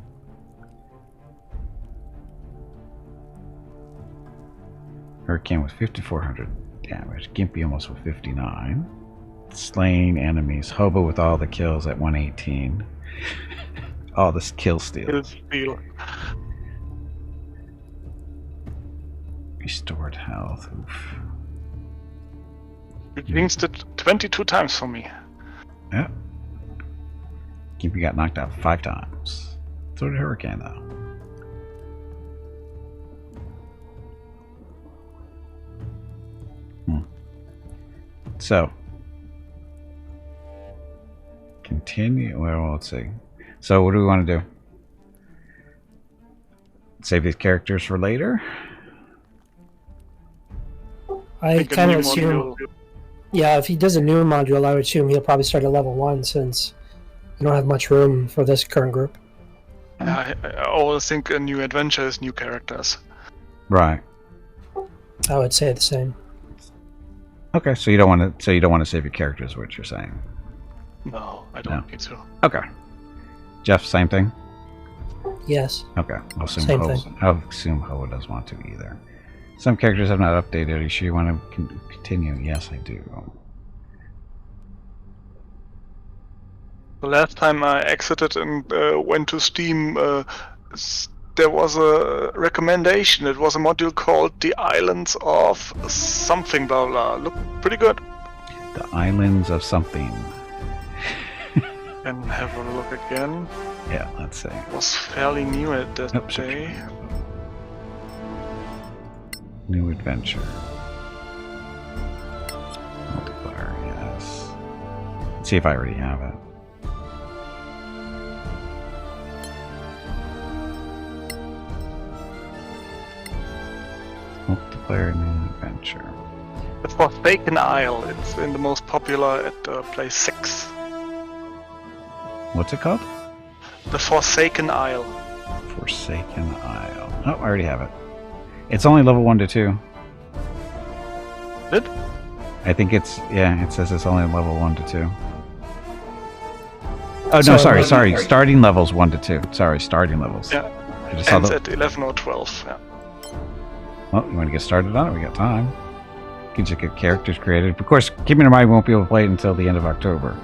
Hurricane with 5,400 damage. Gimpy almost with 59. Slain enemies. Hobo with all the kills at 118. All this kill steal. Kill steal. Restored health. Oof. You jinxed it 22 times for me. Yeah. Gimpy got knocked out 5 times. So did Hurricane, though. So, continue. Well, let's see. So, what do we want to do? Save these characters for later? I Pick a kind new of assume. module. Yeah, if he does a new module, I would assume he'll probably start at level 1 since we don't have much room for this current group. I always think a new adventure is new characters. Right. I would say the same. Okay, so you don't want to. So you don't want to save your characters, is what you're saying? No, I don't need to. Okay. Jeff, same thing. Yes. Okay, I'll assume Same Ho. thing. I'll assume Ho doesn't want to either. Some characters have not updated. Are you sure you want to continue? Yes, I do. The last time I exited and went to Steam, there was a recommendation. It was a module called The Islands of something blah blah. Looked pretty good. The Islands of something. And have a look again. Yeah, let's see. It was fairly new at that Oops, day. New adventure. Multiplayer, yes. Let's see if I already have it. Multiplayer new adventure. The Forsaken Isle. It's in the most popular at place 6. What's it called? The Forsaken Isle. Forsaken Isle. Oh, I already have it. It's only level 1 to 2. Did? I think it's, yeah, it says it's only level 1 to 2. Oh, no, So, sorry. Starting levels 1 to 2. Sorry, starting levels. Yeah. I just saw Ends the, at 11 or 12. Yeah. well, you want to get started on it? We got time. You can just get characters created. Of course, keeping in mind we won't be able to play it until the end of October.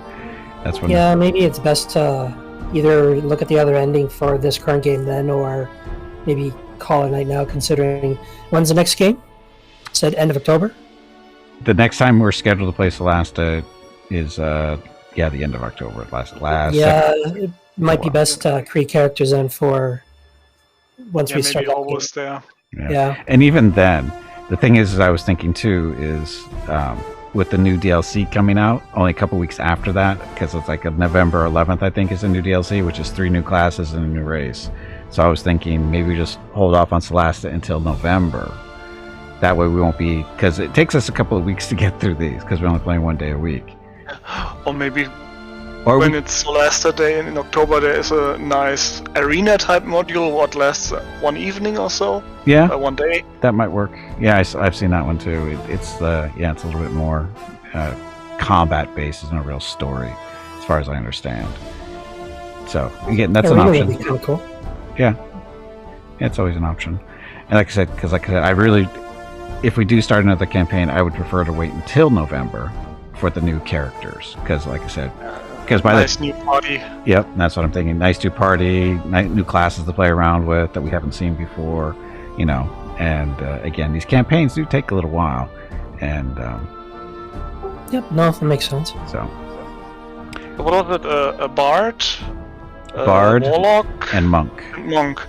That's when. Yeah, maybe it's best to either look at the other ending for this current game then, or maybe call it a night now, considering when's the next game? Said end of October? The next time we're scheduled to play Solasta is, yeah, the end of October. Last. Yeah, it might be best to create characters then for once Yeah, we maybe start that game. almost there. Yeah. And even then, the thing is I was thinking too is with the new DLC coming out only a couple weeks after that, because it's like November 11th, I think, is a new DLC, which is 3 new classes and a new race. So I was thinking maybe we just hold off on Solasta until November. That way we won't be, because it takes us a couple of weeks to get through these, because we're only playing 1 day a week. Or maybe Or when we, it's Solasta Day in October, there is a nice arena type module, what lasts 1 evening or so, yeah, 1 day. that might work. Yeah, I've seen that one too. It's yeah, it's a little bit more combat based. There's no real story, as far as I understand. So again, that's an Arena option. would be kind of cool. Yeah, it's always an option. And like I said, I really, if we do start another campaign, I would prefer to wait until November for the new characters, because like I said, because by Nice new party. yep, that's what I'm thinking. Nice new party, new classes to play around with that we haven't seen before, you know. And again, these campaigns do take a little while, and Yep, no, that makes sense. so What was it? A bard? Bard A warlock? and monk. Monk.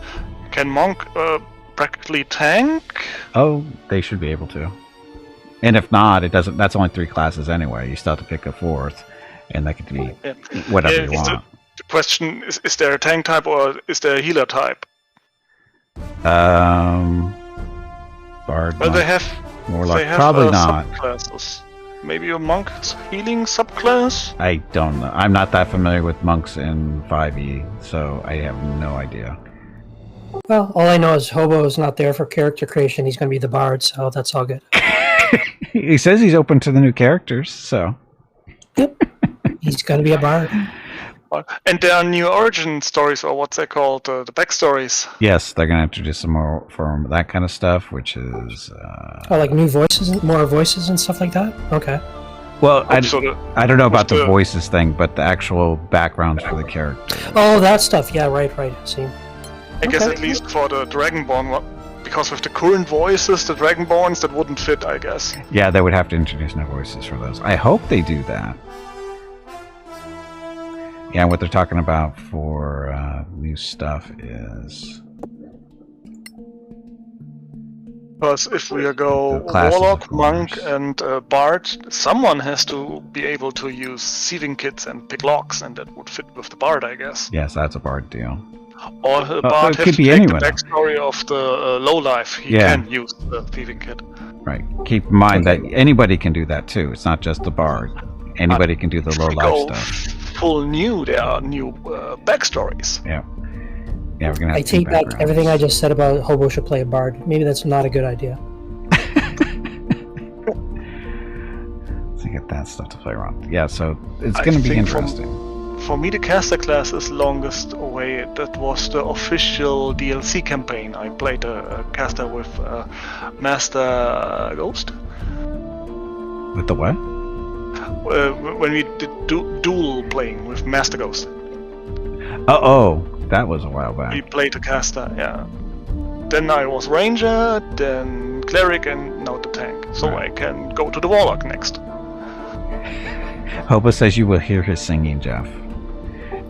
Can monk practically tank? Oh, they should be able to. And if not, it doesn't. That's only 3 classes anyway. You still have to pick a 4th, and that could be Yeah. whatever you Yeah, want. The question is there a tank type or is there a healer type? Bard, Well, they monk, have. warlock, They have probably not. subclasses. Maybe a monk's healing subclass? I don't know. I'm not that familiar with monks in 5e, so I have no idea. Well, all I know is Hobo's not there for character creation. He's going to be the bard, so that's all good. He says he's open to the new characters, so Yep, he's going to be a bard. And there are new origin stories, or what's they called? The backstories. yes, they're gonna introduce some more for that kind of stuff, which is Oh, like new voices, more voices and stuff like that? Okay. well, So the- I don't know about the the- voices thing, but the actual backgrounds for the characters. Oh, that stuff. Yeah, right. See. I guess Okay. at least for the Dragonborn because with the current voices, the Dragonborns, that wouldn't fit, I guess. Yeah, they would have to introduce new voices for those. I hope they do that. Yeah, what they're talking about for new stuff is... Because if we go The classes, Warlock, of Monk, course. and Bard, someone has to be able to use Sieving Kits and pick locks, and that would fit with the Bard, I guess. Yes, that's a Bard deal. Or the Bard it has could to be take anyone. the backstory of the lowlife. He Yeah. can use the Thieving Kit. Right. Keep in mind that anybody can do that too. It's not just the Bard. Anybody can do the low If we life go stuff. full new, there are new backstories. Yeah. Yeah, we're gonna have I to do take back backgrounds. everything I just said about Hobo should play a bard. Maybe that's not a good idea. To get that stuff to play around. Yeah, so it's I going to be think from- interesting. For me, the caster class is longest away. That was the official DLC campaign. I played a caster with Master Ghost. With the what? When we did duel playing with Master Ghost. Oh, that was a while We back. played a caster, yeah. Then I was Ranger, then Cleric, and now the tank. So Right. I can go to the Warlock next. Hobo says you will hear his singing, Jeff.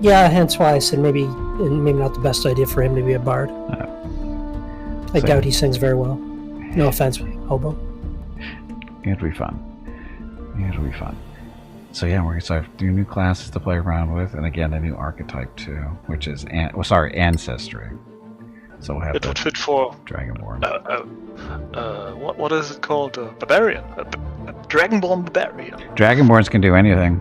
Yeah, hence why I said maybe not the best idea for him to be a bard. I So- doubt he sings very well. No offense, Hobo. It'll be fun. It'll be fun. So yeah, we're going to have new classes to play around with, and again, a new archetype too, which is Ancestry. So we'll have It the would fit for Dragonborn. what is it called? Barbarian, a Dragonborn Barbarian. Dragonborns can do anything.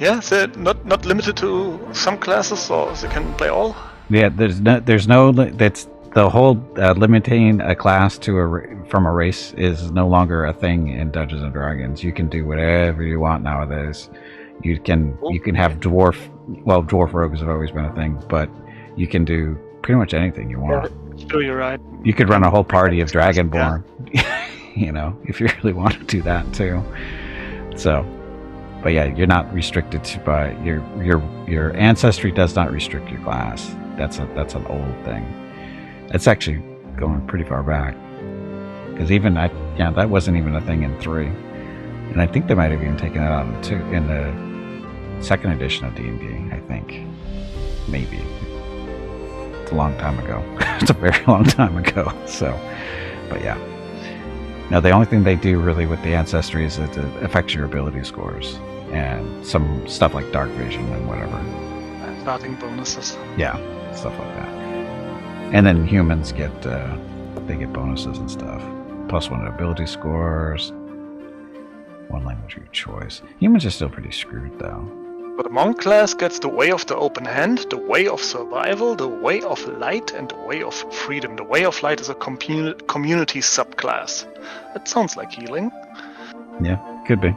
Yeah, so not limited to some classes, or they can play all. Yeah, there's no that's the whole limiting a class to from a race is no longer a thing in Dungeons and Dragons. You can do whatever you want nowadays. You can have dwarf rogues have always been a thing, but you can do pretty much anything you want. Sure, you're right. You could run a whole party of Dragonborn, you know, if you really want to do that too. So, but yeah, you're not restricted by your ancestry does not restrict your class. That's an old thing. It's actually going pretty far back, because that wasn't even a thing in 3, and I think they might have even taken it out in the 2nd edition of D&D. I think maybe. It's a long time ago. It's a very long time ago. So, but yeah. Now the only thing they do really with the ancestry is it affects your ability scores and some stuff like dark vision and whatever. Starting bonuses. Yeah, stuff like that. And then humans get bonuses and stuff. +1 ability scores. 1 language of your choice. Humans are still pretty screwed though. But the monk class gets the way of the open hand, the way of survival, the way of light, and the way of freedom. The way of light is a community subclass. That sounds like healing. Yeah, could be.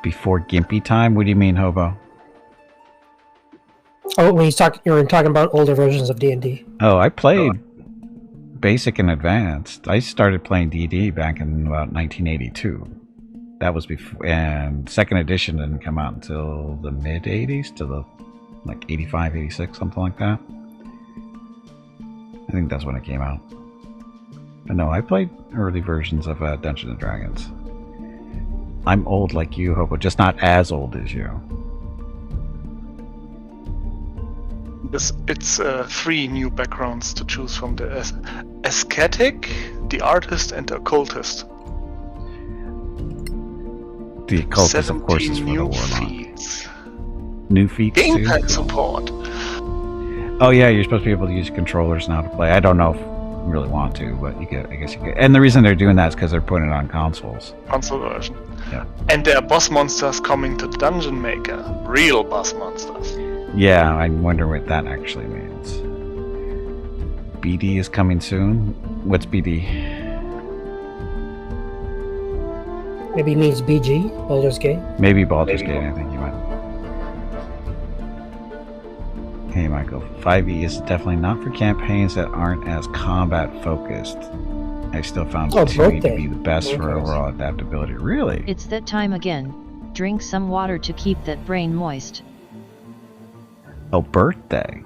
Before Gimpy time? What do you mean, Hobo? Oh, when you were talking about older versions of D&D. Oh, I played Basic and Advanced. I started playing D&D back in about 1982. That was before, and 2nd edition didn't come out until the mid 80s, to the like 85, 86, something like that. I think that's when it came out. But no, I played early versions of Dungeons and Dragons. I'm old like you, Hobo, just not as old as you. It's 3 new backgrounds to choose from: the ascetic, the artist, and the occultist. The occultist, of course, is for the new warlock. feats. New feats too? Gamepad support. Oh yeah, you're supposed to be able to use controllers now to play. I don't know if you really want to, but you get. I guess you get. And the reason they're doing that is because they're putting it on consoles. Console version. Yeah. And there are boss monsters coming to the Dungeon Maker. Real boss monsters. Yeah, I wonder what that actually means. BD is coming soon. What's BD? Maybe it means BG, Baldur's Gate. Maybe Baldur's Gate. I think you might. Hey, Michael. 5e is definitely not for campaigns that aren't as combat focused. I still found 2e to be the best for overall adaptability. Really? It's that time again. Drink some water to keep that brain moist. Oh, birthday.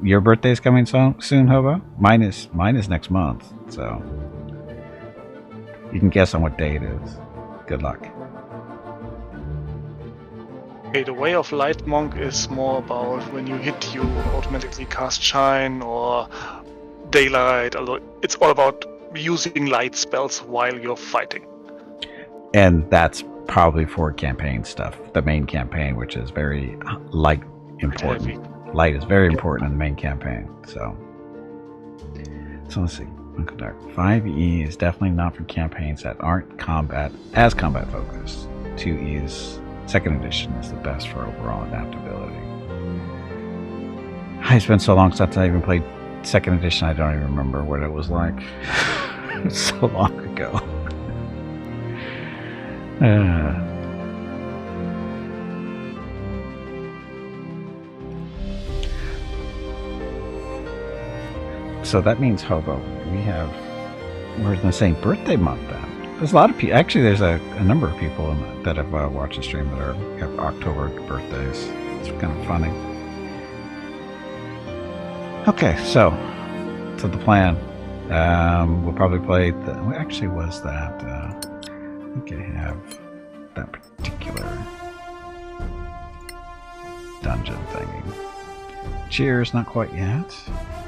Your birthday's coming soon, Hobo? Mine is next month, so you can guess on what day it is. Good luck. Okay, the Way of Light Monk is more about when you hit, you automatically cast Shine or Daylight. Although it's all about using light spells while you're fighting. And that's probably for campaign stuff. The main campaign, which is very light important. Heavy. Light is very important in the main campaign. So let's see. 5e is definitely not for campaigns that aren't combat focused. 2e is second edition is the best for overall adaptability. It's been so long since I even played second edition. I don't even remember what it was like. So long ago. So that means Hobo. We're in the same birthday month then. There's a lot of people. Actually, there's a number of people that have watched the stream that have October birthdays. It's kind of funny. Okay, so the plan. We'll probably play actually was that. I think I have that particular dungeon thingy. Cheers, not quite yet.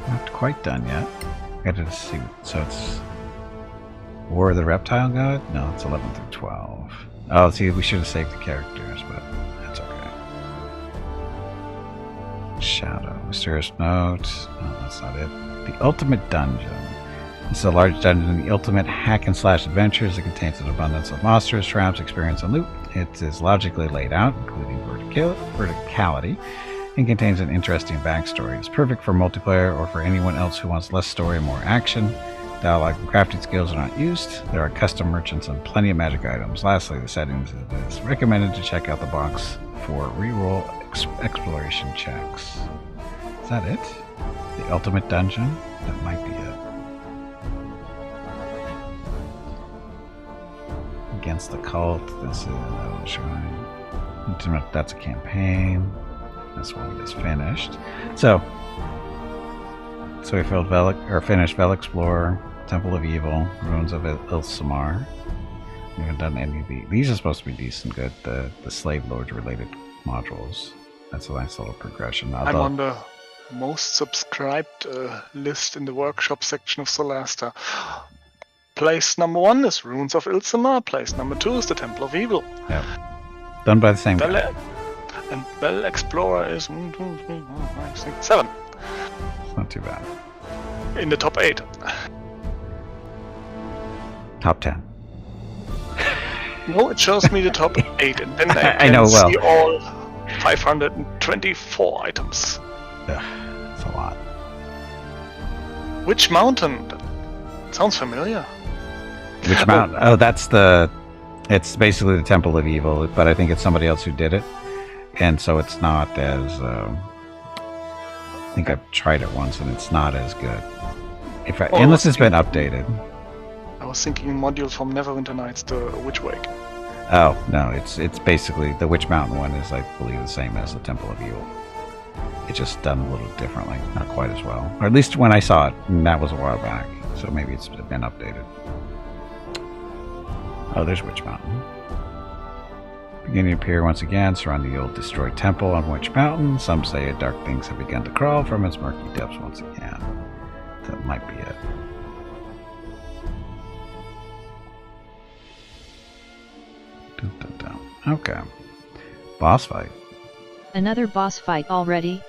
Not quite done yet. I gotta see. So it's War of the Reptile God? No, it's 11 through 12. Oh, see, we should have saved the characters, but that's okay. Shadow. Mysterious Note. No, that's not it. The Ultimate Dungeon. This is a large dungeon, the ultimate hack and slash adventures. It contains an abundance of monsters, traps, experience, and loot. It is logically laid out, including verticality, and contains an interesting backstory. It's perfect for multiplayer or for anyone else who wants less story and more action. Dialogue and crafting skills are not used. There are custom merchants and plenty of magic items. Lastly, the settings. It is recommended to check out the box for reroll exploration checks. Is that it? The Ultimate Dungeon? That might be it. Against the Cult. This is Shrine. That's a campaign. That's one we just finished. So we finished Vel Explorer, Temple of Evil, Ruins of Ilsamar. We haven't done any of these. These are supposed to be decent good. The Slave Lord related modules. That's a nice little progression. I'm on the most subscribed list in the workshop section of Solasta. Place number 1 is Ruins of Ilsamar. Place number 2 is the Temple of Evil. Yep. Done by the same guy. And Vel Explorer is 1, 2, 3, 4, 5, 6, 7. It's not too bad. In the top 8. Top 10. No, it shows me the top 8, and then I I know, see all 524 items. Ugh, that's a lot. Which mountain? That sounds familiar. Which mountain? Oh, it's basically the Temple of Evil, but I think it's somebody else who did it. And so it's not as, I think I've tried it once and it's not as good. Unless it's been updated. I was thinking a module from Neverwinter Nights, the Witch Wake. Oh, no, it's basically, the Witch Mountain one is, I believe, the same as the Temple of Evil. It's just done a little differently, not quite as well. Or at least when I saw it, and that was a while back, so maybe it's been updated. Oh, there's Witch Mountain. Beginning to appear once again, surrounding the old destroyed temple on Witch Mountain. Some say dark things have begun to crawl from its murky depths once again. That might be it. Dun, dun, dun. Okay. Boss fight. Another boss fight already?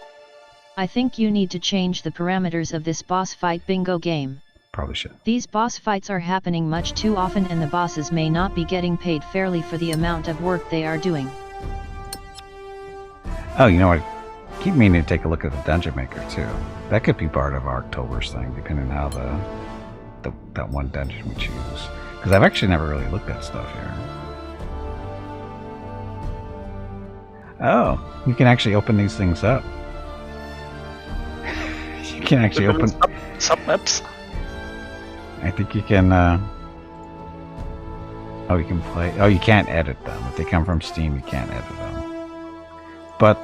I think you need to change the parameters of this boss fight bingo game. Probably should. These boss fights are happening much too often and the bosses may not be getting paid fairly for the amount of work they are doing. Oh, you know what? I keep meaning to take a look at the Dungeon Maker too. That could be part of October's thing, depending on how that one dungeon we choose. Because I've actually never really looked at stuff here. Oh, you can actually open these things up. You can actually open submaps. I think you can. Oh, you can play. Oh, you can't edit them. If they come from Steam, you can't edit them. But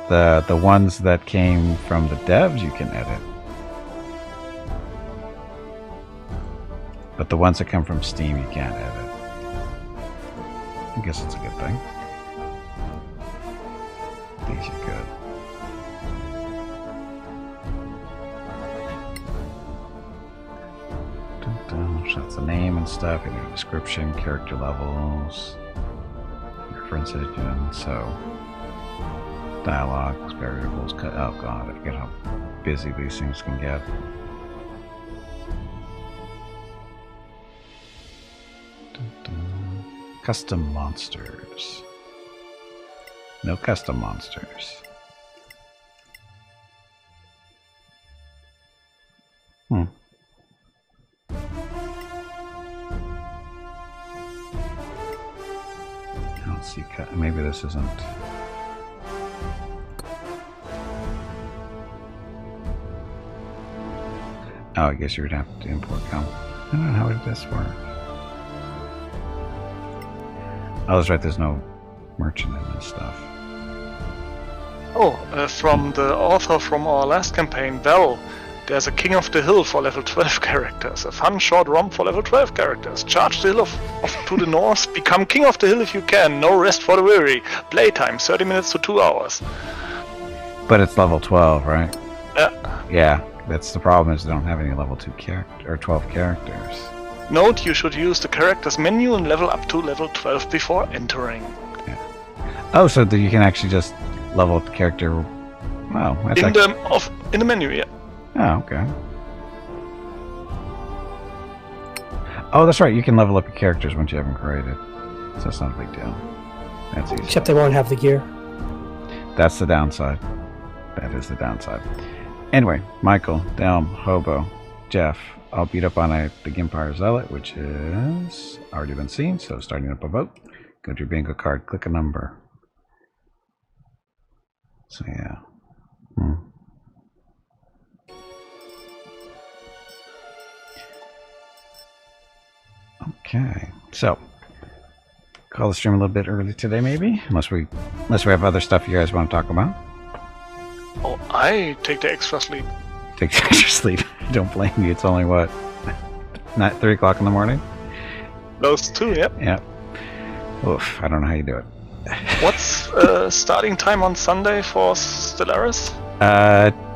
the ones that came from the devs you can edit. But the ones that come from Steam you can't edit. I guess it's a good thing. These you could. So that's the name and stuff, and your description, character levels, reference engine, so dialogues, variables, oh god, I forget how busy these things can get. Custom monsters. No custom monsters. I don't see. Maybe this isn't. Oh, I guess you would have to import I don't know how this works. Oh, that's right. There's no merchant in this stuff. Oh, from the author from our last campaign, Val. There's a King of the Hill for level 12 characters. A fun short romp for level 12 characters. Charge the hill to the north. Become King of the Hill if you can. No rest for the weary. Playtime 30 minutes to 2 hours. But it's level 12, right? Yeah. Yeah. That's the problem, is they don't have any level 2 character or 12 characters. Note, you should use the characters menu and level up to level 12 before entering. Yeah. Oh, so that you can actually just level up the character. Wow. That's In the menu, yeah. Oh, okay. Oh, that's right. You can level up your characters once you have them created. So that's not a big deal. That's easy. Except they won't have the gear. That's the downside. That is the downside. Anyway, Michael, Delm, Hobo, Jeff. I'll beat up on the Gimpire Zealot, which is already been seen. So starting up a vote. Go to your bingo card. Click a number. So yeah. Okay, so call the stream a little bit early today, maybe, unless we have other stuff you guys want to talk about. Oh, I take the extra sleep. Take the extra sleep. Don't blame me. It's only what, not 3 o'clock in the morning. Those two, yep. Yeah. Oof, I don't know how you do it. What's starting time on Sunday for Stellaris?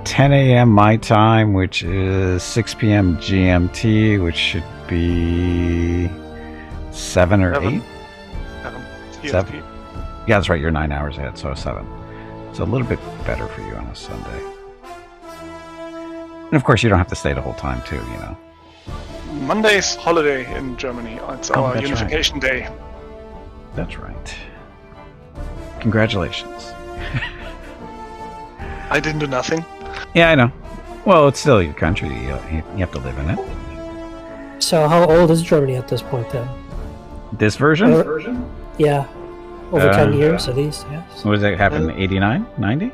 10 a.m. my time, which is 6 p.m. GMT, which should be 7 or 8? 7. Yeah, that's right. You're 9 hours ahead, so 7. It's a little bit better for you on a Sunday. And of course, you don't have to stay the whole time, too, you know. Monday's holiday in Germany. It's our unification day. That's right. Congratulations. I didn't do nothing. Yeah, I know. Well, it's still your country. You have to live in it. So how old is Germany at this point then? This version? Yeah. Over 10 years at least, yes. What does that happen in 89? 90?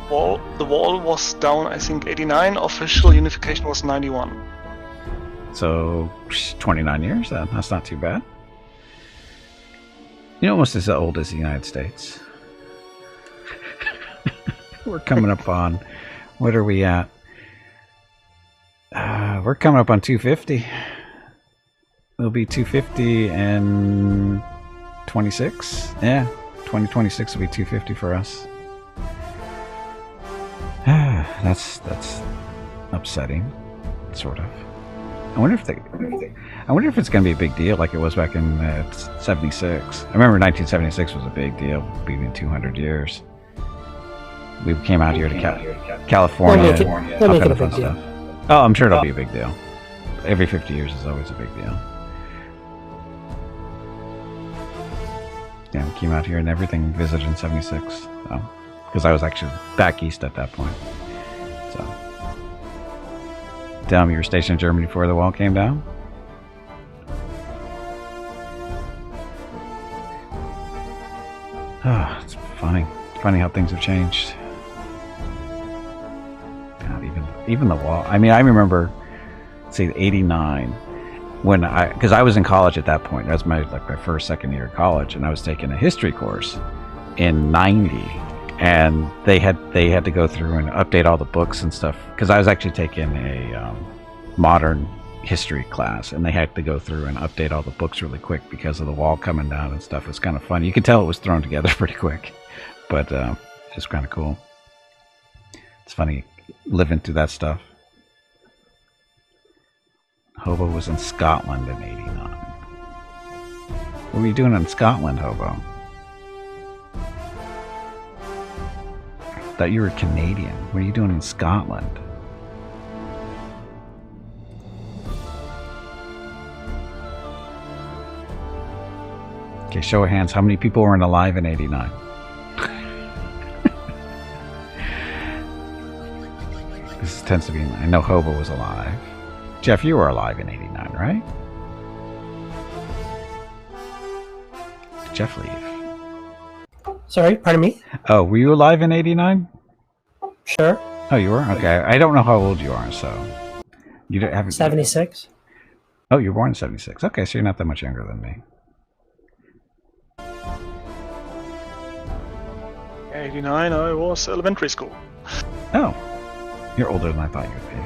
The wall was down, I think, 89. Official unification was 91. So, 29 years then. That's not too bad. You know, almost as old as the United States. We're coming up on, what are we at? We're coming up on 250. It'll be 250 and 26. Yeah, 2026 will be 250 for us. That's upsetting, sort of. I wonder if it's going to be a big deal like it was back in '76. I remember 1976 was a big deal, being 200 years. We came out here to California. They'll make it a big deal. Oh, I'm sure it'll be a big deal. Every 50 years is always a big deal. Yeah, we came out here and everything visited in '76. Because I was actually back east at that point. So, Dom, you were stationed in Germany before the wall came down? Oh, it's funny. Funny how things have changed. God, even the wall. I mean, I remember, say, '89, because I was in college at that point. That was my first, second year of college, and I was taking a history course in '90, and they had to go through and update all the books and stuff, because I was actually taking a modern history class, and they had to go through and update all the books really quick because of the wall coming down and stuff. It was kind of fun. You could tell it was thrown together pretty quick, but it's kind of cool. It's funny living through that stuff. Hobo was in Scotland in '89. What were you doing in Scotland, Hobo? I thought you were Canadian. What are you doing in Scotland? Okay, show of hands. How many people were alive in '89? This tends to be... I know Hobo was alive. Jeff, you were alive in '89, right? Did Jeff leave? Sorry, pardon me? Oh, were you alive in '89? Sure. Oh, you were? Okay. I don't know how old you are, so... You don't have... 76. Oh, you were born in '76. Okay, so you're not that much younger than me. '89, I was elementary school. Oh. You're older than I thought you would be.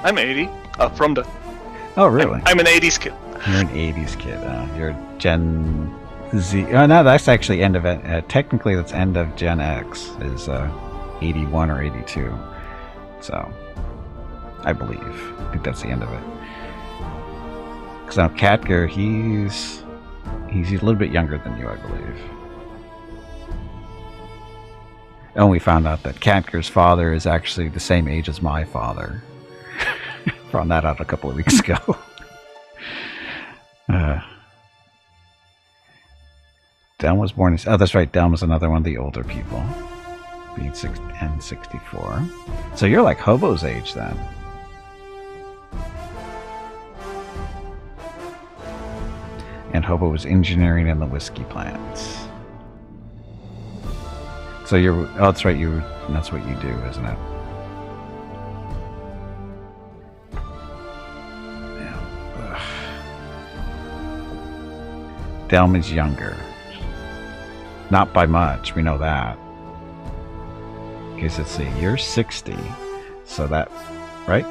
I'm 80. From the... Oh, really? I'm an 80s kid. You're an 80s kid. You're Gen Z. Oh, no, that's actually end of it. Technically, that's end of Gen X is 81 or 82. So, I believe. I think that's the end of it. Because now Katger, he's a little bit younger than you, I believe. And we found out that Katger's father is actually the same age as my father. Found that out a couple of weeks ago. Delm was born in... Oh, that's right. Delm was another one of the older people. Being 64. So you're like Hobo's age then. And Hobo was engineering in the whiskey plants. So you're... Oh, that's right. That's what you do, isn't it? Delm is younger. Not by much, we know that. Because let's see, you're 60. So that, right?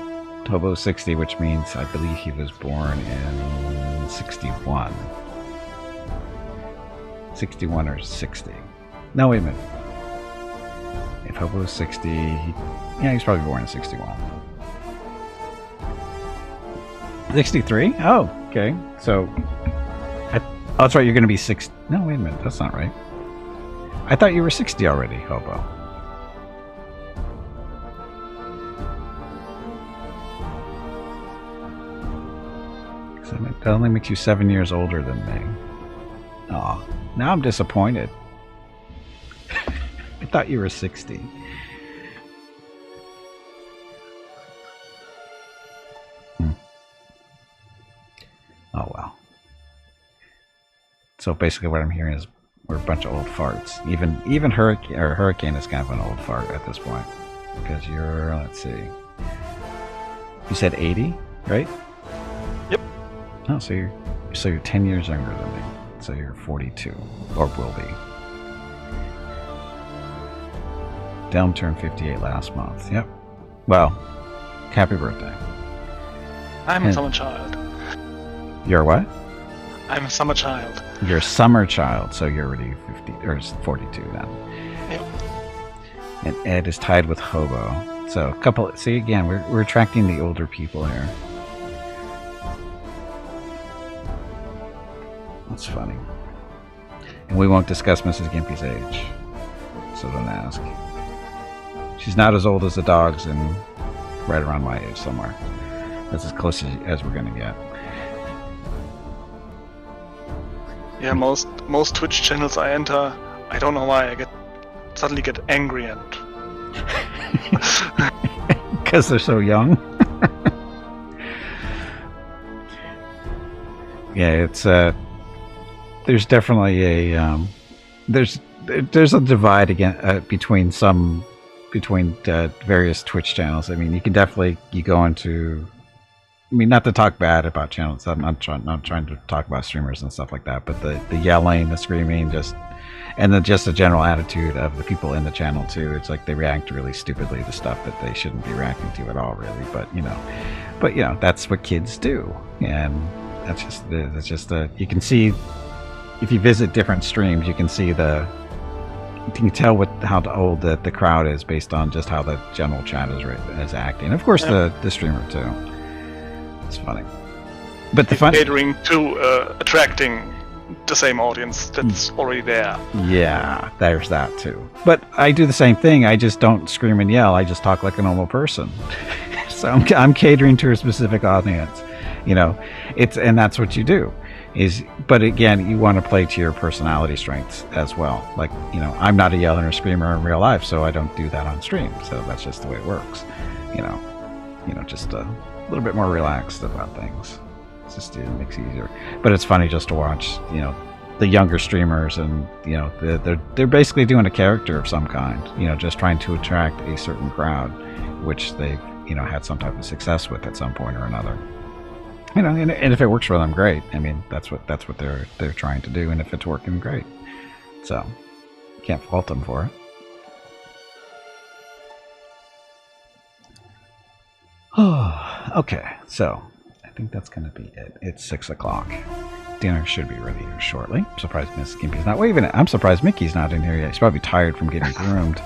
Hobo's 60, which means I believe he was born in 61. 61 or 60. No, wait a minute. If Hobo's 60, yeah, he's probably born in 61. 63? Oh, okay. So... Oh, that's right, you're going to be 60. No, wait a minute, that's not right. I thought you were 60 already, Hobo. So that only makes you 7 years older than me. Aw, now I'm disappointed. I thought you were 60. Oh, well. So basically what I'm hearing is we're a bunch of old farts. Even Hurricane is kind of an old fart at this point. Because you're, let's see. You said 80, right? Yep. Oh, so you're 10 years younger than me. So you're 42. Or will be. Delm turned 58 last month. Yep. Well, happy birthday. I'm a summer child. You're what? I'm a summer child. You're a summer child, so you're already 50 or 42 then. Yep. And Ed is tied with Hobo. So a couple. See again, we're attracting the older people here. That's funny. And we won't discuss Mrs. Gimpy's age, so don't ask. She's not as old as the dogs, and right around my age somewhere. That's as close as we're gonna get. Yeah, most Twitch channels I enter, I don't know why I suddenly get angry and because they're so young. Yeah, it's there's definitely a there's a divide again between various Twitch channels. I mean, you can definitely go into I mean, not to talk bad about channels. I'm not trying to talk about streamers and stuff like that. But the yelling, the screaming, and then just the general attitude of the people in the channel too. It's like they react really stupidly to stuff that they shouldn't be reacting to at all, really. But you know, that's what kids do, and that's just you can see if you visit different streams, you can see you can tell how old the crowd is based on just how the general chat is acting. Of course, the streamer too. It's funny, but the fun catering to attracting the same audience that's already there. Yeah, there's that too. But I do the same thing. I just don't scream and yell. I just talk like a normal person. So I'm catering to a specific audience. You know, and that's what you do. But again, you want to play to your personality strengths as well. Like, you know, I'm not a yeller or screamer in real life, so I don't do that on stream. So that's just the way it works. You know, just a little bit more relaxed about things. It's just, it makes it easier. But it's funny just to watch, you know, the younger streamers, and you know, they're basically doing a character of some kind. You know, just trying to attract a certain crowd, which they've, you know, had some type of success with at some point or another. You know, and if it works for them, great. I mean, that's what they're trying to do, and if it's working, great. So, can't fault them for it. Oh, okay. So, I think that's going to be it. It's 6 o'clock. Dinner should be ready here shortly. I'm surprised Miss Gimpy's not waving it. I'm surprised Mickey's not in here yet. He's probably tired from getting groomed.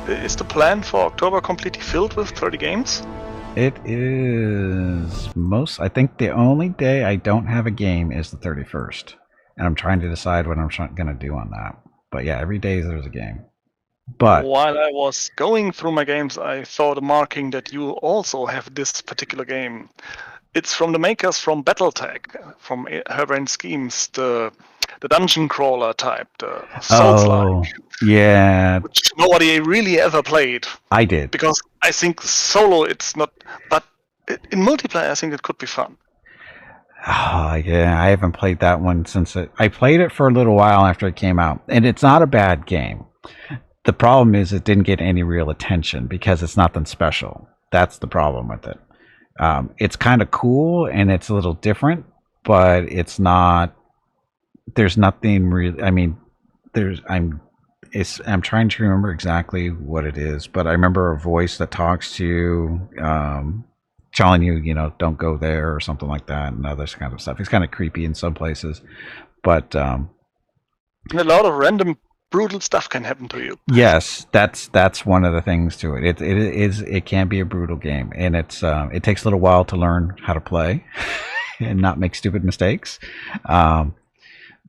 Is the plan for October completely filled with 30 games? It is I think the only day I don't have a game is the 31st. And I'm trying to decide what I'm going to do on that. But yeah, every day there's a game. But while I was going through my games, I saw the marking that you also have this particular game. It's from the makers from BattleTech, from Harebrained Schemes, the dungeon crawler type, the Souls-like. Yeah. Which nobody really ever played. I did. Because I think solo it's not, but in multiplayer I think it could be fun. Oh, yeah, I haven't played that one since I played it for a little while after it came out, and it's not a bad game. The problem is it didn't get any real attention because it's nothing special. That's the problem with it. It's kind of cool and it's a little different, but it's not. There's nothing really. I mean, I'm trying to remember exactly what it is, but I remember a voice that talks to you, telling you, you know, don't go there or something like that, and other kind of stuff. It's kind of creepy in some places, but and a lot of random brutal stuff can happen to you. Yes, that's one of the things to it. It can be a brutal game, and it takes a little while to learn how to play and not make stupid mistakes.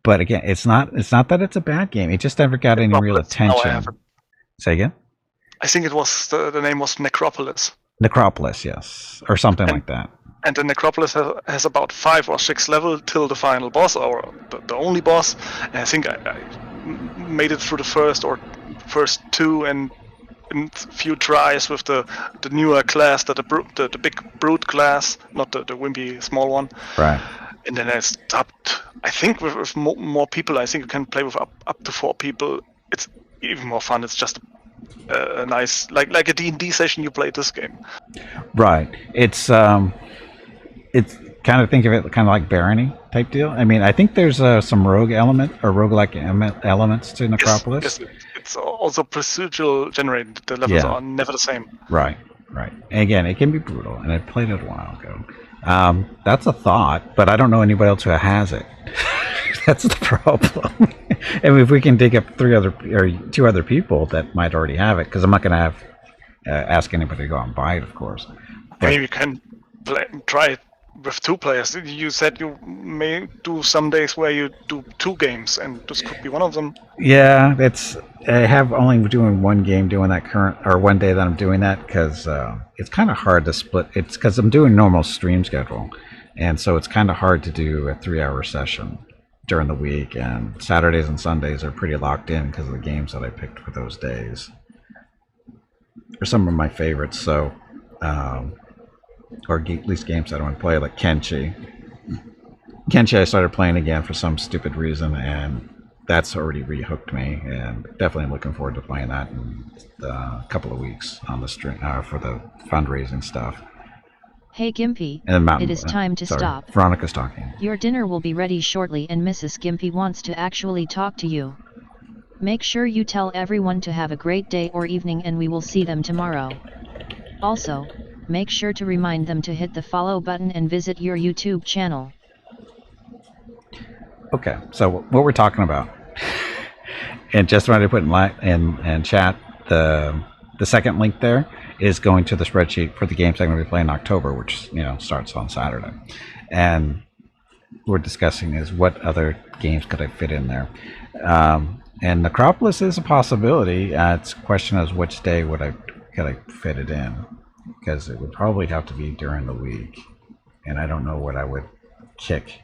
But again, it's not that it's a bad game. It just never got any real attention. Say again? I think it was the name was Necropolis. Necropolis, yes, or something like that. And the Necropolis has about 5 or 6 levels till the final boss, or the only boss. And I think I made it through the first 2 and in a few tries with the newer class, the big brute class, not the wimpy small one. Right. And then I stopped. I think with more people, I think you can play with up to 4 people. It's even more fun. It's just a nice, like a D&D session. You play this game. Right. It's kind of, think of it kind of like Barony type deal. I mean, I think there's some rogue element or roguelike elements to Necropolis. Yes, it's also procedural generated. The levels are never the same. Right. And again, it can be brutal, and I played it a while ago. That's a thought, but I don't know anybody else who has it. That's the problem. And if we can dig up 2 other people that might already have it, because I'm not going to ask anybody to go out and buy it, of course. But maybe you can try it with 2 players. You said you may do some days where you do 2 games, and this could be one of them. Yeah, I have only doing 1 game doing that one day that I'm doing that, because it's kind of hard to split. It's because I'm doing normal stream schedule, and so it's kind of hard to do a 3-hour session during the week, and Saturdays and Sundays are pretty locked in because of the games that I picked for those days. They're some of my favorites, so or at least games that I want to play, like Kenshi. I started playing again for some stupid reason, and that's already rehooked me, and definitely looking forward to playing that in a couple of weeks on the stream for the fundraising stuff. Hey Gimpy, And Mountain, it is time to sorry, stop. Veronica's talking. Your dinner will be ready shortly and Mrs. Gimpy wants to actually talk to you. Make sure you tell everyone to have a great day or evening and we will see them tomorrow. Also, make sure to remind them to hit the follow button and visit your YouTube channel. Okay, so what we're talking about, and just wanted to put in chat, the second link there is going to the spreadsheet for the games I'm going to be playing in October, which starts on Saturday, and we're discussing is what other games could I fit in there, and Necropolis is a possibility. It's a question of which day could I fit it in, because it would probably have to be during the week, and I don't know what I would kick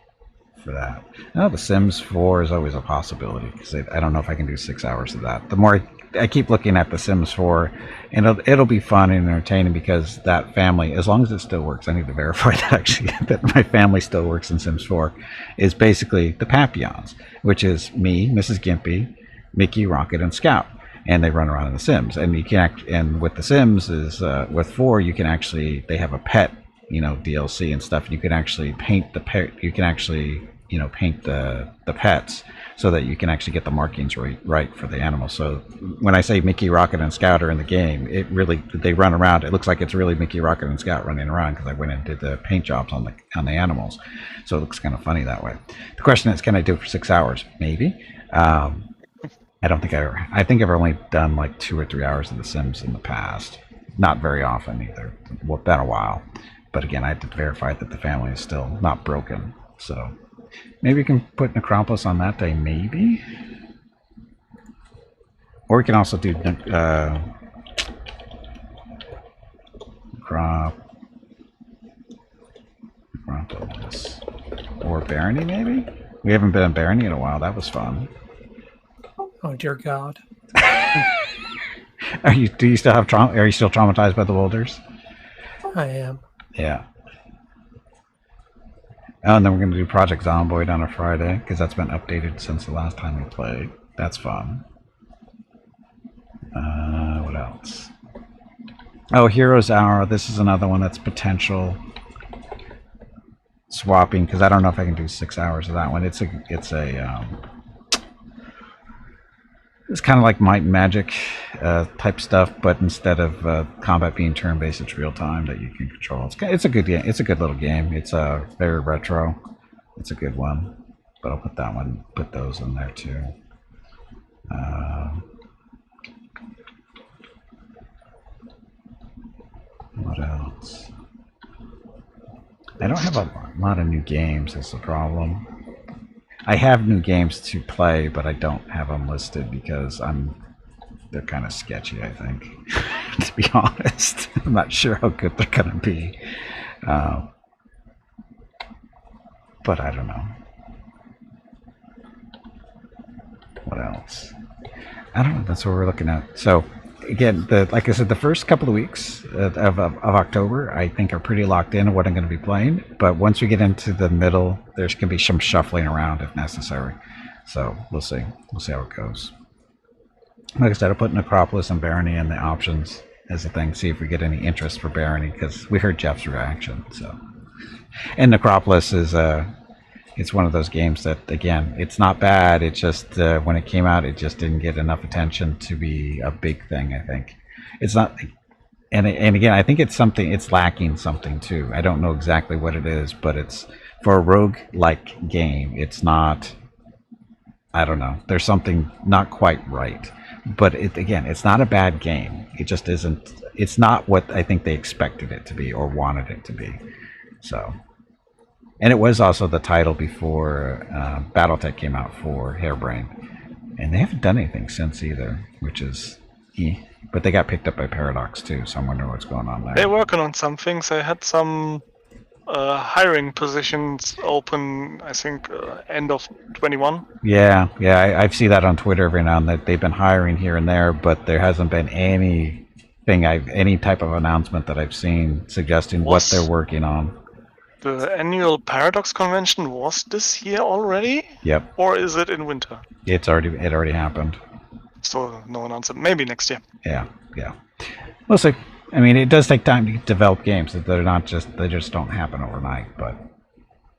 for that. No, The Sims 4 is always a possibility, because I don't know if I can do 6 hours of that. The more I keep looking at The Sims 4, and it'll be fun and entertaining, because that family, as long as it still works, I need to verify that actually, that my family still works in Sims 4, is basically the Papillons, which is me, Mrs. Gimpy, Mickey, Rocket, and Scout. And they run around in The Sims. And you can and with The Sims is with 4, you can actually, they have a pet, DLC and stuff. You can actually paint the pet. You can actually paint the pets so that you can actually get the markings right for the animals. So when I say Mickey, Rocket, and Scout are in the game, they run around. It looks like it's really Mickey, Rocket, and Scout running around, because I went and did the paint jobs on the animals. So it looks kind of funny that way. The question is, can I do it for 6 hours? Maybe. I don't think I think I've only done like 2 or 3 hours of The Sims in the past. Not very often either. Well, it's been a while. But again, I had to verify that the family is still not broken. So maybe we can put Necropolis on that day, maybe. Or we can also do Necropolis. Or Barony, maybe? We haven't been in Barony in a while. That was fun. Oh dear God! Are you still traumatized by the boulders? I am. Yeah. Oh, and then we're going to do Project Zomboid on a Friday, because that's been updated since the last time we played. That's fun. What else? Oh, Heroes Hour. This is another one that's potential swapping, because I don't know if I can do 6 hours of that one. It's kind of like Might and Magic type stuff, but instead of combat being turn-based, it's real-time that you can control. It's a good game. It's a good little game. It's very retro. It's a good one. But I'll put those in there too. What else? I don't have a lot of new games. That's the problem. I have new games to play, but I don't have them listed because they're kind of sketchy, I think, to be honest. I'm not sure how good they're going to be. But I don't know. What else? I don't know. That's what we're looking at. So, again, like I said, the first couple of weeks of October, I think, are pretty locked in on what I'm going to be playing. But once we get into the middle, there's going to be some shuffling around if necessary. So we'll see. We'll see how it goes. Like I said, I'll put Necropolis and Barony in the options as a thing. See if we get any interest for Barony, because we heard Jeff's reaction. So, and Necropolis is it's one of those games that, again, it's not bad. It's just when it came out, it just didn't get enough attention to be a big thing. I think it's not, and again, I think it's lacking something too. I don't know exactly what it is, but it's for a rogue-like game. It's not. I don't know. There's something not quite right. But again, it's not a bad game. It just isn't. It's not what I think they expected it to be or wanted it to be. So. And it was also the title before BattleTech came out for Hairbrain. And they haven't done anything since either, which is But they got picked up by Paradox too, so I'm wondering what's going on there. They're working on some things. They had some hiring positions open, I think, end of 21. Yeah, I see that on Twitter every now and then. They've been hiring here and there, but there hasn't been any type of announcement that I've seen suggesting what they're working on. The annual Paradox convention was this year already? Yep, Or is it in winter? it already happened. So no one answered. Maybe next year. Yeah. We'll see. I mean, it does take time to develop games. They just don't happen overnight. But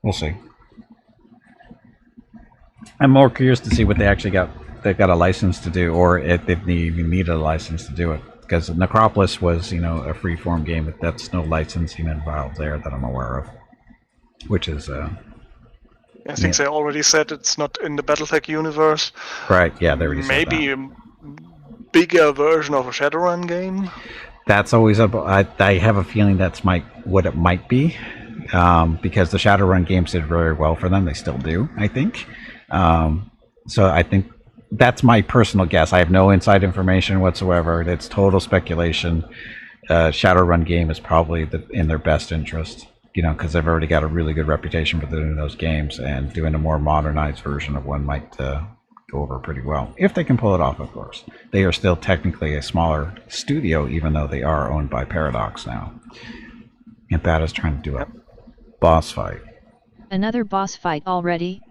we'll see. I'm more curious to see what they actually got. They've got a license to do, or if they even needed a license to do it. Because Necropolis was, a free-form game, but that's no licensing involved there that I'm aware of. Which is, I think they already said it's not in the BattleTech universe. right. Yeah, they already said Maybe that. a bigger version of a Shadowrun game. That's always up. I have a feeling that's what it might be, because the Shadowrun games did very well for them. They still do, I think. So I think that's my personal guess. I have no inside information whatsoever. It's total speculation. Shadowrun game is probably in their best interest, because they've already got a really good reputation for doing those games, and doing a more modernized version of one might go over pretty well, if they can pull it off, of course. They are still technically a smaller studio, even though they are owned by Paradox now. And Bat is trying to do a boss fight. Another boss fight already?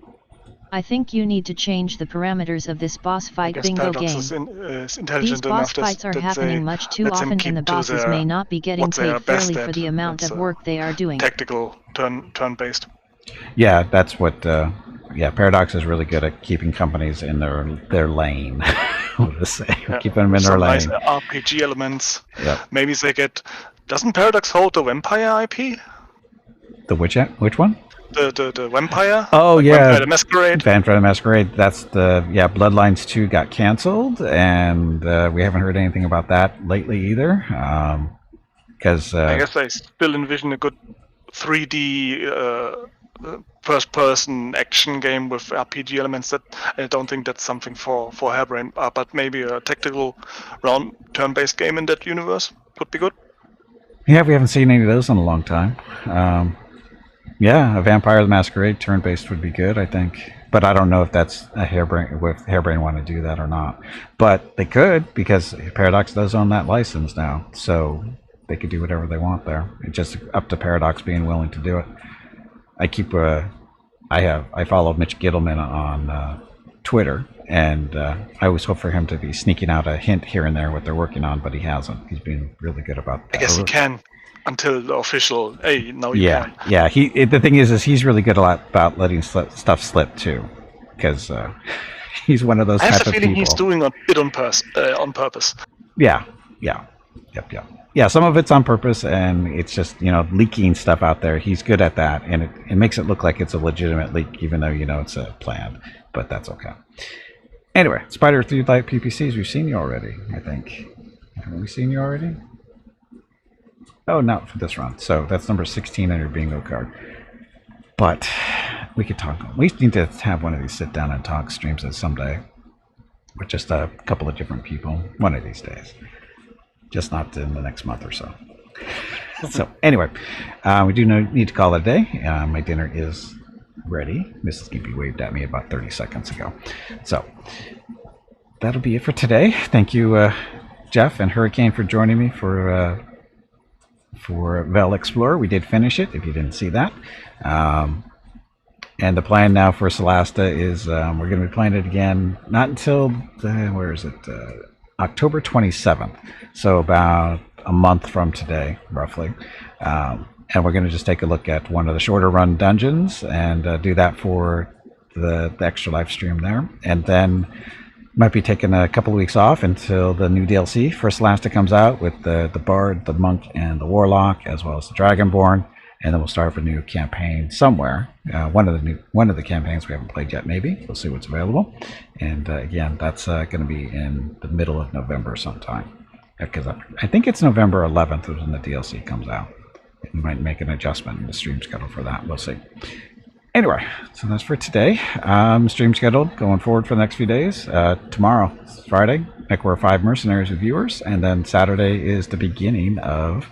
I think you need to change the parameters of this boss fight bingo game. Is intelligent These boss enough fights are that happening they much too let them often keep and the to bosses their- may not be getting what they are paid best fairly for at. the amount That's of work they are doing. Tactical turn-based. Yeah, that's what. Paradox is really good at keeping companies in their lane. What to say? Keeping them in their Some lane. nice RPG elements. Yep. Maybe they get. Doesn't Paradox hold the Vampire IP? The which one? The Vampire? Oh, Like yeah. Vampire the Masquerade? Vampire the Masquerade. That's Bloodlines 2 got canceled, and we haven't heard anything about that lately either. Because I guess I still envision a good 3D first-person action game with RPG elements. That I don't think that's something for Harebrained, but maybe a tactical round turn-based game in that universe would be good. we haven't seen any of those in a long time. A Vampire the Masquerade turn-based would be good, I think. But I don't know if that's if Harebrained want to do that or not. But they could, because Paradox does own that license now. So they could do whatever they want there. It's just up to Paradox being willing to do it. I follow Mitch Gittleman on Twitter, and I always hope for him to be sneaking out a hint here and there what they're working on, but he hasn't. He's been really good about that. I guess he can until the official. Hey, now you can. Yeah. The thing is he's really good about letting stuff slip too, because he's one of those I have type the of feeling people. he's doing it on purpose. Yeah. Yeah, some of it's on purpose, and it's just, leaking stuff out there. He's good at that, and it makes it look like it's a legitimate leak, even though it's a planned, but that's okay. Anyway, Spider 3 Light PPCs, we've seen you already, I think. Haven't we seen you already? Oh, not for this run. So that's number 16 on your bingo card. But we could talk. We need to have one of these sit down and talk streams someday with just a couple of different people one of these days. Just not in the next month or so. So anyway, we do need to call it a day. My dinner is ready. Mrs. Gimpy waved at me about 30 seconds ago. So that'll be it for today. Thank you, Jeff and Hurricane, for joining me for Vel Explorer. We did finish it, if you didn't see that. And the plan now for Solasta is we're going to be playing it again, not until, October 27th. So about a month from today, roughly. And we're going to just take a look at one of the shorter run dungeons and do that for the extra live stream there. And then might be taking a couple of weeks off until the new DLC for Solasta comes out with the Bard, the Monk, and the Warlock, as well as the Dragonborn. And then we'll start a new campaign somewhere. One of the campaigns we haven't played yet, maybe. We'll see what's available. And again, that's going to be in the middle of November sometime. Because I think it's November 11th is when the DLC comes out. We might make an adjustment in the stream schedule for that. We'll see. Anyway, so that's for today. Stream scheduled going forward for the next few days. Tomorrow, Friday, MechWarrior 5 Mercenaries with viewers. And then Saturday is the beginning of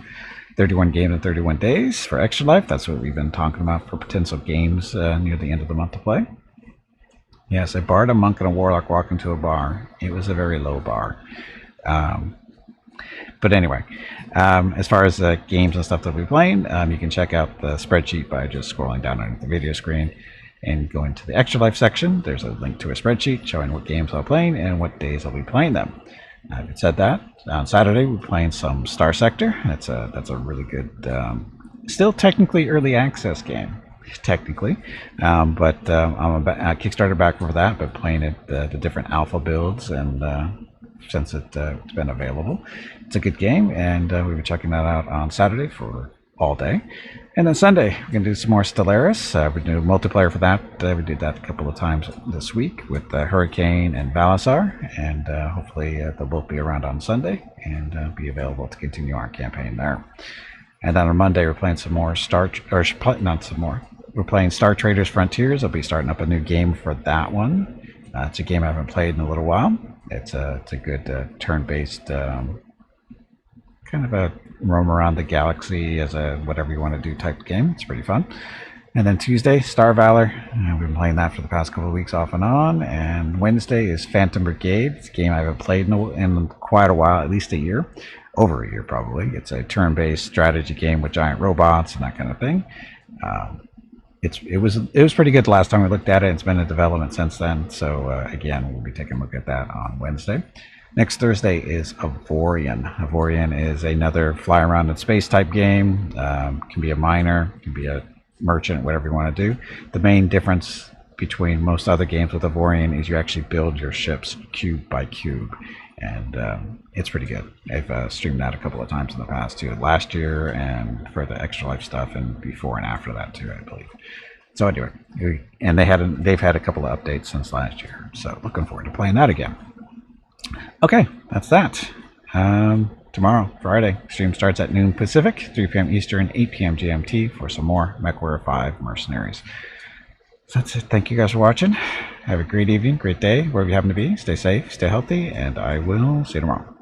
31 games in 31 days for Extra Life. That's what we've been talking about for potential games near the end of the month to play. Yes, a Bard, a Monk, and a Warlock walk into a bar. It was a very low bar. But anyway, as far as games and stuff that we're playing, you can check out the spreadsheet by just scrolling down on the video screen and going to the Extra Life section. There's a link to a spreadsheet showing what games I'm playing and what days I'll be playing them. Having said that, on Saturday we're playing some Star Sector. That's a really good, still technically early access game. Technically, but I'm a Kickstarter backer for that, but playing it the different alpha builds, and since it's been available, it's a good game, and we've been checking that out on Saturday for all day. And then Sunday we're gonna do some more Stellaris. We're gonna do multiplayer for that. We did that a couple of times this week with Hurricane and Balasar, and hopefully they'll both be around on Sunday and be available to continue our campaign there. And then on Monday we're playing some more We're playing Star Traders Frontiers. I'll be starting up a new game for that one. It's a game I haven't played in a little while. It's a good turn-based kind of a roam around the galaxy as a whatever you want to do type game. It's pretty fun. And then Tuesday, Star Valor. We've been playing that for the past couple of weeks off and on. And Wednesday is Phantom Brigade. It's a game I haven't played in quite a while, at least a year. Over a year probably. It's a turn-based strategy game with giant robots and that kind of thing. It was pretty good the last time we looked at it. It's been in development since then. So again, we'll be taking a look at that on Wednesday. Next Thursday is Avorion. Avorion is another fly around in space type game. Can be a miner, can be a merchant, whatever you want to do. The main difference between most other games with Avorion is you actually build your ships cube by cube, and it's pretty good. I've streamed that a couple of times in the past too, last year and for the Extra Life stuff, and before and after that too, I believe. So anyway, and they've had a couple of updates since last year, so looking forward to playing that again. Okay, that's that. Tomorrow, Friday, stream starts at noon Pacific, 3 p.m. Eastern, 8 p.m. GMT for some more MechWarrior 5 Mercenaries. So that's it. Thank you guys for watching. Have a great evening, great day, wherever you happen to be. Stay safe, stay healthy, and I will see you tomorrow.